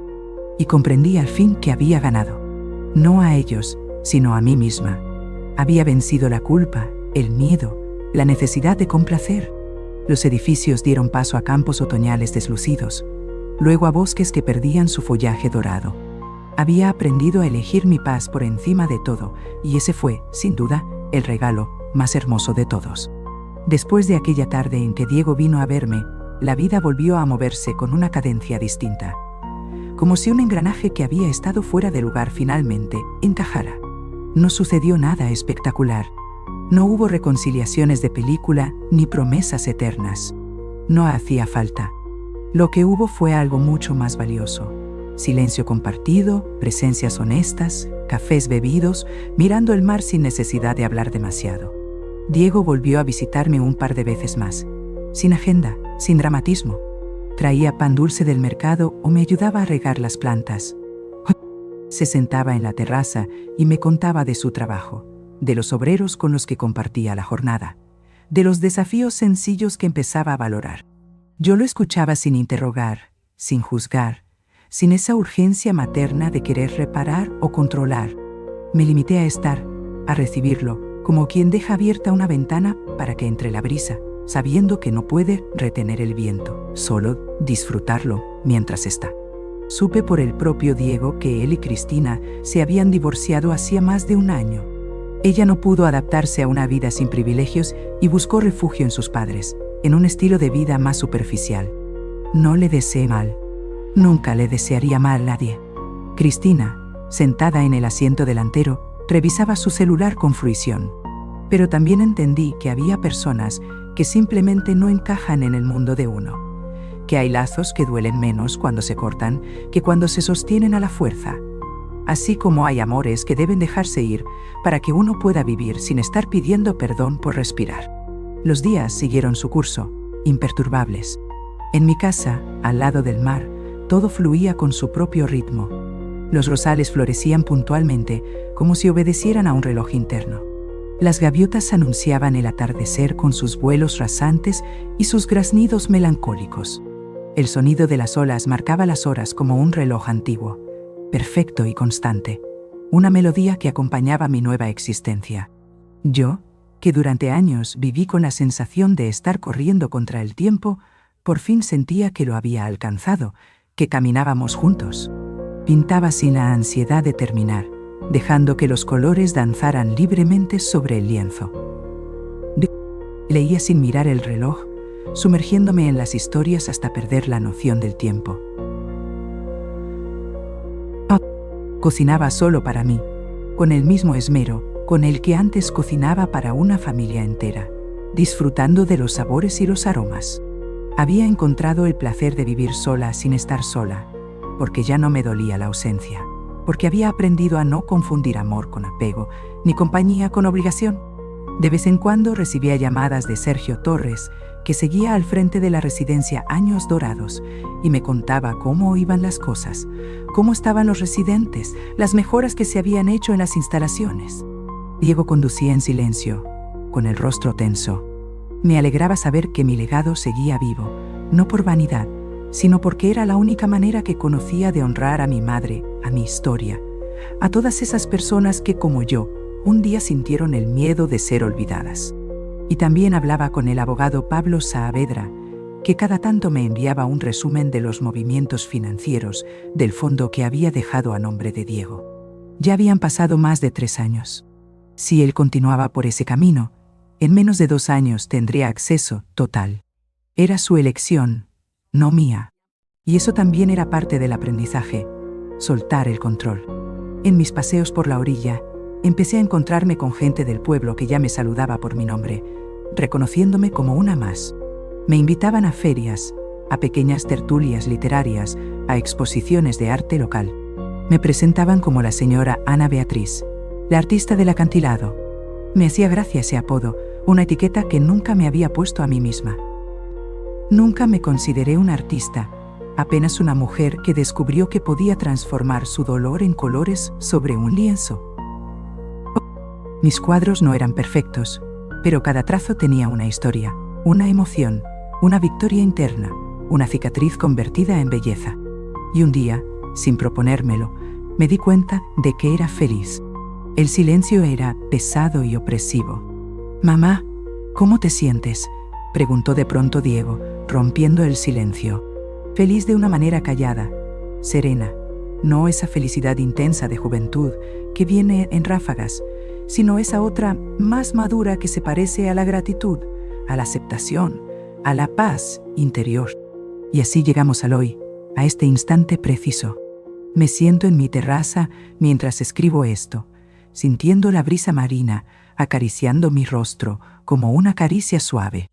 Y comprendí al fin que había ganado. No a ellos, sino a mí misma. Había vencido la culpa, el miedo, la necesidad de complacer. Los edificios dieron paso a campos otoñales deslucidos, luego a bosques que perdían su follaje dorado. Había aprendido a elegir mi paz por encima de todo, y ese fue, sin duda, el regalo más hermoso de todos. Después de aquella tarde en que Diego vino a verme, la vida volvió a moverse con una cadencia distinta. Como si un engranaje que había estado fuera de lugar finalmente encajara. No sucedió nada espectacular. No hubo reconciliaciones de película ni promesas eternas. No hacía falta. Lo que hubo fue algo mucho más valioso. Silencio compartido, presencias honestas, cafés bebidos, mirando el mar sin necesidad de hablar demasiado. Diego volvió a visitarme un par de veces más. Sin agenda, sin dramatismo. Traía pan dulce del mercado o me ayudaba a regar las plantas. Se sentaba en la terraza y me contaba de su trabajo, de los obreros con los que compartía la jornada, de los desafíos sencillos que empezaba a valorar. Yo lo escuchaba sin interrogar, sin juzgar, sin esa urgencia materna de querer reparar o controlar. Me limité a estar, a recibirlo, como quien deja abierta una ventana para que entre la brisa, sabiendo que no puede retener el viento, solo disfrutarlo mientras está. Supe por el propio Diego que él y Cristina se habían divorciado hacía más de un año. Ella no pudo adaptarse a una vida sin privilegios y buscó refugio en sus padres, en un estilo de vida más superficial. No le deseé mal. Nunca le desearía mal a nadie. Cristina, sentada en el asiento delantero, revisaba su celular con fruición. Pero también entendí que había personas que simplemente no encajan en el mundo de uno. Que hay lazos que duelen menos cuando se cortan que cuando se sostienen a la fuerza. Así como hay amores que deben dejarse ir para que uno pueda vivir sin estar pidiendo perdón por respirar. Los días siguieron su curso, imperturbables. En mi casa, al lado del mar, todo fluía con su propio ritmo. Los rosales florecían puntualmente, como si obedecieran a un reloj interno. Las gaviotas anunciaban el atardecer con sus vuelos rasantes y sus graznidos melancólicos. El sonido de las olas marcaba las horas como un reloj antiguo, perfecto y constante, una melodía que acompañaba mi nueva existencia. Yo, que durante años viví con la sensación de estar corriendo contra el tiempo, por fin sentía que lo había alcanzado, que caminábamos juntos. Pintaba sin la ansiedad de terminar, dejando que los colores danzaran libremente sobre el lienzo. Leía sin mirar el reloj, sumergiéndome en las historias hasta perder la noción del tiempo. Cocinaba solo para mí, con el mismo esmero con el que antes cocinaba para una familia entera, disfrutando de los sabores y los aromas. Había encontrado el placer de vivir sola sin estar sola, porque ya no me dolía la ausencia, porque había aprendido a no confundir amor con apego, ni compañía con obligación. De vez en cuando recibía llamadas de Sergio Torres, que seguía al frente de la residencia Años Dorados, y me contaba cómo iban las cosas, cómo estaban los residentes, las mejoras que se habían hecho en las instalaciones. Diego conducía en silencio, con el rostro tenso. Me alegraba saber que mi legado seguía vivo, no por vanidad, sino porque era la única manera que conocía de honrar a mi madre, a mi historia, a todas esas personas que, como yo, un día sintieron el miedo de ser olvidadas. Y también hablaba con el abogado Pablo Saavedra, que cada tanto me enviaba un resumen de los movimientos financieros del fondo que había dejado a nombre de Diego. Ya habían pasado más de 3 años. Si él continuaba por ese camino, en menos de 2 años tendría acceso total. Era su elección, no mía. Y eso también era parte del aprendizaje, soltar el control. En mis paseos por la orilla, empecé a encontrarme con gente del pueblo que ya me saludaba por mi nombre, reconociéndome como una más. Me invitaban a ferias, a pequeñas tertulias literarias, a exposiciones de arte local. Me presentaban como la señora Ana Beatriz, la artista del acantilado. Me hacía gracia ese apodo, una etiqueta que nunca me había puesto a mí misma. Nunca me consideré una artista, apenas una mujer que descubrió que podía transformar su dolor en colores sobre un lienzo. Mis cuadros no eran perfectos, pero cada trazo tenía una historia, una emoción, una victoria interna, una cicatriz convertida en belleza. Y un día, sin proponérmelo, me di cuenta de que era feliz. El silencio era pesado y opresivo. «Mamá, ¿cómo te sientes?», preguntó de pronto Diego, rompiendo el silencio. Feliz de una manera callada, serena, no esa felicidad intensa de juventud que viene en ráfagas, sino esa otra más madura que se parece a la gratitud, a la aceptación, a la paz interior. Y así llegamos al hoy, a este instante preciso. Me siento en mi terraza mientras escribo esto, sintiendo la brisa marina acariciando mi rostro como una caricia suave.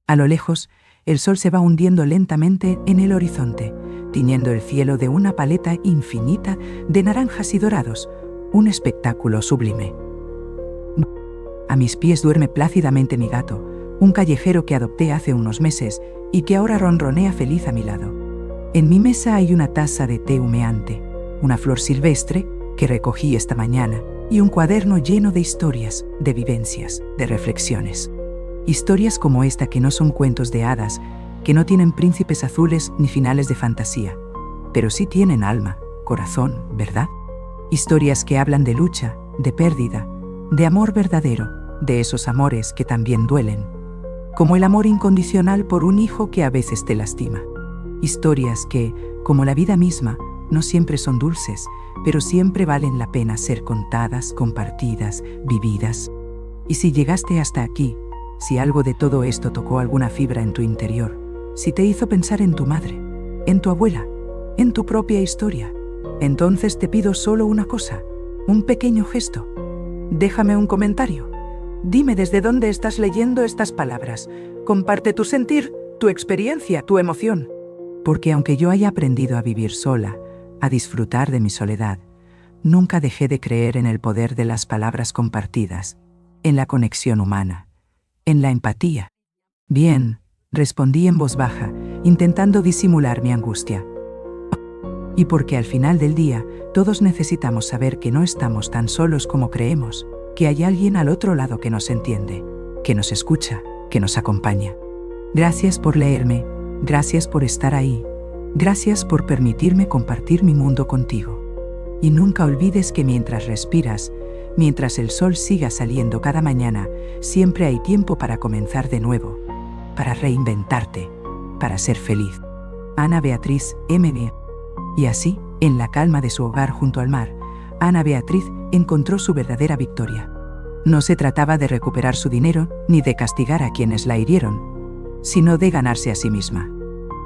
A lo lejos, el sol se va hundiendo lentamente en el horizonte, tiñendo el cielo de una paleta infinita de naranjas y dorados, un espectáculo sublime. A mis pies duerme plácidamente mi gato, un callejero que adopté hace unos meses y que ahora ronronea feliz a mi lado. En mi mesa hay una taza de té humeante, una flor silvestre que recogí esta mañana y un cuaderno lleno de historias, de vivencias, de reflexiones. Historias como esta que no son cuentos de hadas, que no tienen príncipes azules ni finales de fantasía, pero sí tienen alma, corazón, ¿verdad? Historias que hablan de lucha, de pérdida, de amor verdadero, de esos amores que también duelen, como el amor incondicional por un hijo que a veces te lastima. Historias que, como la vida misma, no siempre son dulces, pero siempre valen la pena ser contadas, compartidas, vividas. Y si llegaste hasta aquí, si algo de todo esto tocó alguna fibra en tu interior, si te hizo pensar en tu madre, en tu abuela, en tu propia historia, entonces te pido solo una cosa, un pequeño gesto. Déjame un comentario. Dime desde dónde estás leyendo estas palabras. Comparte tu sentir, tu experiencia, tu emoción. Porque aunque yo haya aprendido a vivir sola, a disfrutar de mi soledad, nunca dejé de creer en el poder de las palabras compartidas, en la conexión humana, en la empatía. Bien, respondí en voz baja, intentando disimular mi angustia. Y porque al final del día, todos necesitamos saber que no estamos tan solos como creemos, que hay alguien al otro lado que nos entiende, que nos escucha, que nos acompaña. Gracias por leerme, gracias por estar ahí, gracias por permitirme compartir mi mundo contigo. Y nunca olvides que mientras respiras, mientras el sol siga saliendo cada mañana, siempre hay tiempo para comenzar de nuevo, para reinventarte, para ser feliz. Ana Beatriz M. Y así, en la calma de su hogar junto al mar, Ana Beatriz encontró su verdadera victoria. No se trataba de recuperar su dinero ni de castigar a quienes la hirieron, sino de ganarse a sí misma.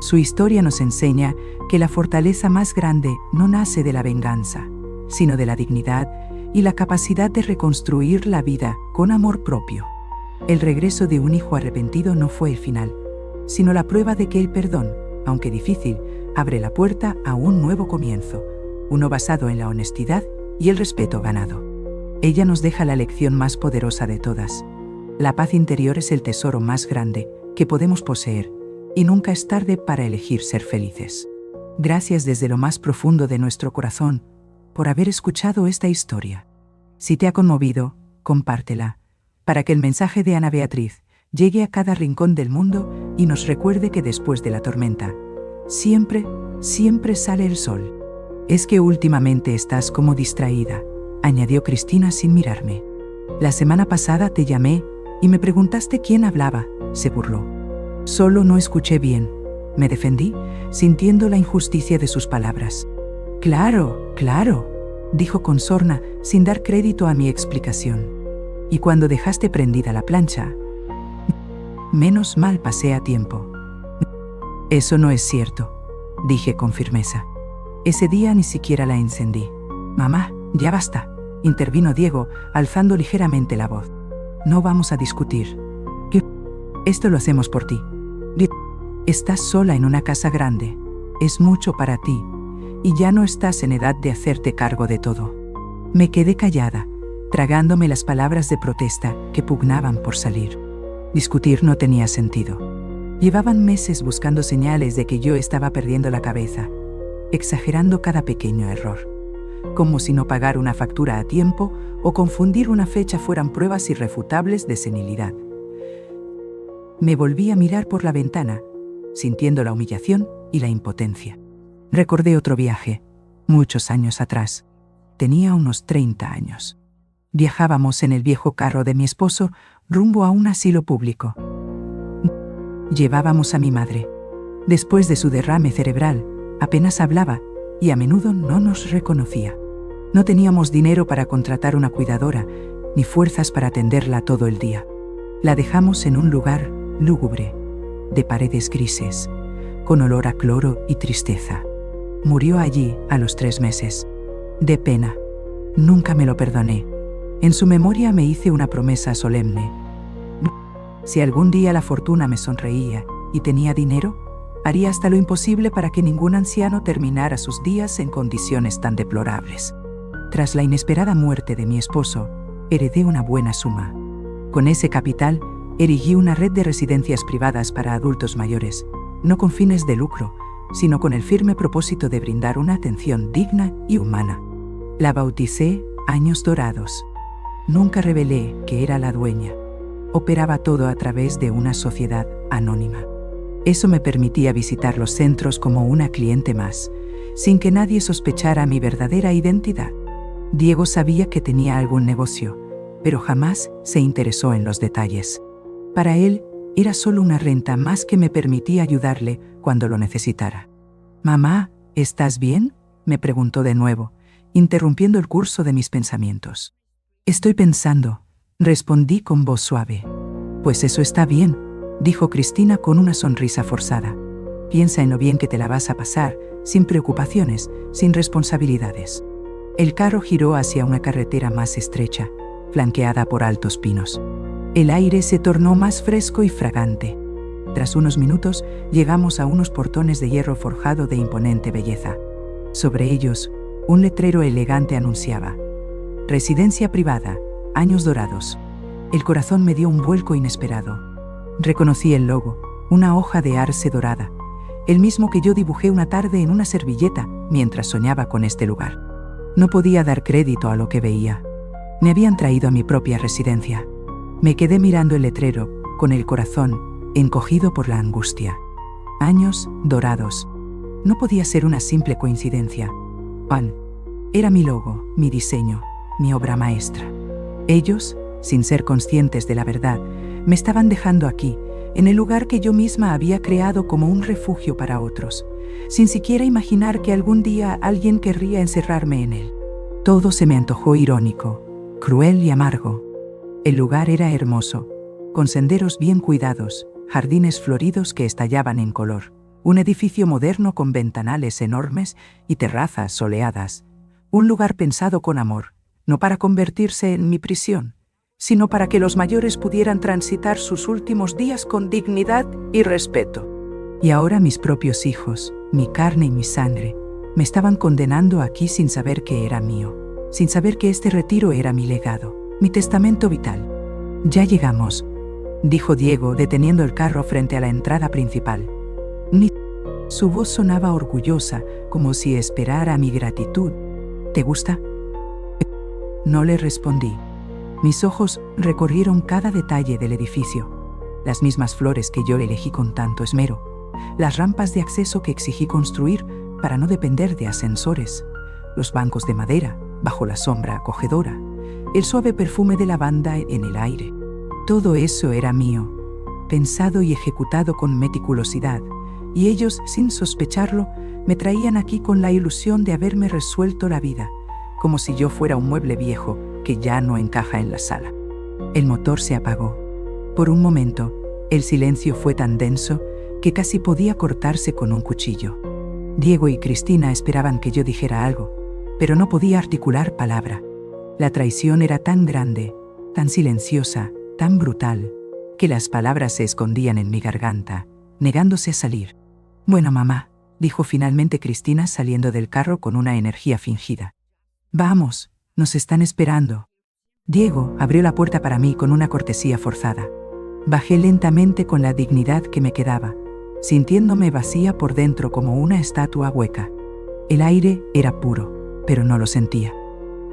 Su historia nos enseña que la fortaleza más grande no nace de la venganza, sino de la dignidad y la capacidad de reconstruir la vida con amor propio. El regreso de un hijo arrepentido no fue el final, sino la prueba de que el perdón, aunque difícil, abre la puerta a un nuevo comienzo, uno basado en la honestidad y el respeto ganado. Ella nos deja la lección más poderosa de todas. La paz interior es el tesoro más grande que podemos poseer, y nunca es tarde para elegir ser felices. Gracias desde lo más profundo de nuestro corazón por haber escuchado esta historia. Si te ha conmovido, compártela, para que el mensaje de Ana Beatriz llegue a cada rincón del mundo y nos recuerde que después de la tormenta, siempre, siempre sale el sol. Es que últimamente estás como distraída, añadió Cristina sin mirarme. La semana pasada te llamé y me preguntaste quién hablaba, se burló. Solo no escuché bien, me defendí, sintiendo la injusticia de sus palabras. Claro, claro, dijo con sorna, sin dar crédito a mi explicación. Y cuando dejaste prendida la plancha, menos mal pasé a tiempo. Eso no es cierto, dije con firmeza. Ese día ni siquiera la encendí. Mamá, ya basta, intervino Diego, alzando ligeramente la voz. No vamos a discutir. Esto lo hacemos por ti. Estás sola en una casa grande. Es mucho para ti. Y ya no estás en edad de hacerte cargo de todo. Me quedé callada, tragándome las palabras de protesta que pugnaban por salir. Discutir no tenía sentido. Llevaban meses buscando señales de que yo estaba perdiendo la cabeza, exagerando cada pequeño error. como si no pagar una factura a tiempo o confundir una fecha fueran pruebas irrefutables de senilidad. Me volví a mirar por la ventana, sintiendo la humillación y la impotencia. Recordé otro viaje, muchos años atrás. Tenía unos 30 años. Viajábamos en el viejo carro de mi esposo rumbo a un asilo público. Llevábamos a mi madre. Después de su derrame cerebral, apenas hablaba y a menudo no nos reconocía. No teníamos dinero para contratar una cuidadora, ni fuerzas para atenderla todo el día. La dejamos en un lugar lúgubre, de paredes grises, con olor a cloro y tristeza. Murió allí a los 3 meses. De pena. Nunca me lo perdoné. En su memoria me hice una promesa solemne. Si algún día la fortuna me sonreía y tenía dinero, haría hasta lo imposible para que ningún anciano terminara sus días en condiciones tan deplorables. Tras la inesperada muerte de mi esposo, heredé una buena suma. Con ese capital, erigí una red de residencias privadas para adultos mayores, no con fines de lucro, sino con el firme propósito de brindar una atención digna y humana. La bauticé Años Dorados. Nunca revelé que era la dueña. Operaba todo a través de una sociedad anónima. Eso me permitía visitar los centros como una cliente más, sin que nadie sospechara mi verdadera identidad. Diego sabía que tenía algún negocio, pero jamás se interesó en los detalles. Para él, era solo una renta más que me permitía ayudarle cuando lo necesitara. «Mamá, ¿estás bien?», me preguntó de nuevo, interrumpiendo el curso de mis pensamientos. «Estoy pensando», respondí con voz suave. «Pues eso está bien», dijo Cristina con una sonrisa forzada. «Piensa en lo bien que te la vas a pasar, sin preocupaciones, sin responsabilidades». El carro giró hacia una carretera más estrecha, flanqueada por altos pinos. El aire se tornó más fresco y fragante. Tras unos minutos, llegamos a unos portones de hierro forjado de imponente belleza. Sobre ellos, un letrero elegante anunciaba: «Residencia privada, Años Dorados». El corazón me dio un vuelco inesperado. Reconocí el logo, una hoja de arce dorada, el mismo que yo dibujé una tarde en una servilleta mientras soñaba con este lugar. No podía dar crédito a lo que veía. Me habían traído a mi propia residencia. Me quedé mirando el letrero, con el corazón encogido por la angustia. Años Dorados. No podía ser una simple coincidencia. Era mi logo, mi diseño, mi obra maestra. Ellos, sin ser conscientes de la verdad, me estaban dejando aquí, en el lugar que yo misma había creado como un refugio para otros, sin siquiera imaginar que algún día alguien querría encerrarme en él. Todo se me antojó irónico, cruel y amargo. El lugar era hermoso, con senderos bien cuidados, jardines floridos que estallaban en color, un edificio moderno con ventanales enormes y terrazas soleadas, un lugar pensado con amor, no para convertirse en mi prisión, sino para que los mayores pudieran transitar sus últimos días con dignidad y respeto. Y ahora mis propios hijos, mi carne y mi sangre, me estaban condenando aquí sin saber que era mío, sin saber que este retiro era mi legado, mi testamento vital. «Ya llegamos», dijo Diego, deteniendo el carro frente a la entrada principal. Su voz sonaba orgullosa, como si esperara mi gratitud. «¿Te gusta?». No le respondí. Mis ojos recorrieron cada detalle del edificio. Las mismas flores que yo elegí con tanto esmero, las rampas de acceso que exigí construir para no depender de ascensores, los bancos de madera bajo la sombra acogedora, el suave perfume de lavanda en el aire. Todo eso era mío, pensado y ejecutado con meticulosidad, y ellos, sin sospecharlo, me traían aquí con la ilusión de haberme resuelto la vida, como si yo fuera un mueble viejo que ya no encaja en la sala. El motor se apagó. Por un momento, el silencio fue tan denso que casi podía cortarse con un cuchillo. Diego y Cristina esperaban que yo dijera algo, pero no podía articular palabra. La traición era tan grande, tan silenciosa, tan brutal, que las palabras se escondían en mi garganta, negándose a salir. «Bueno, mamá», dijo finalmente Cristina saliendo del carro con una energía fingida. «Vamos, nos están esperando». Diego abrió la puerta para mí con una cortesía forzada. Bajé lentamente con la dignidad que me quedaba, sintiéndome vacía por dentro como una estatua hueca. El aire era puro, pero no lo sentía.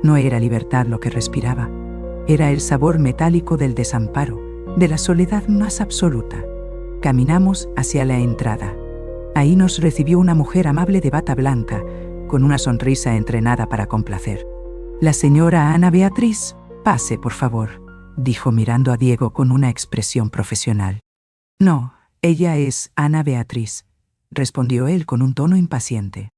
No era libertad lo que respiraba, era el sabor metálico del desamparo, de la soledad más absoluta. Caminamos hacia la entrada. Ahí nos recibió una mujer amable de bata blanca, con una sonrisa entrenada para complacer. «La señora Ana Beatriz, pase, por favor», dijo mirando a Diego con una expresión profesional. «No, ella es Ana Beatriz», respondió él con un tono impaciente.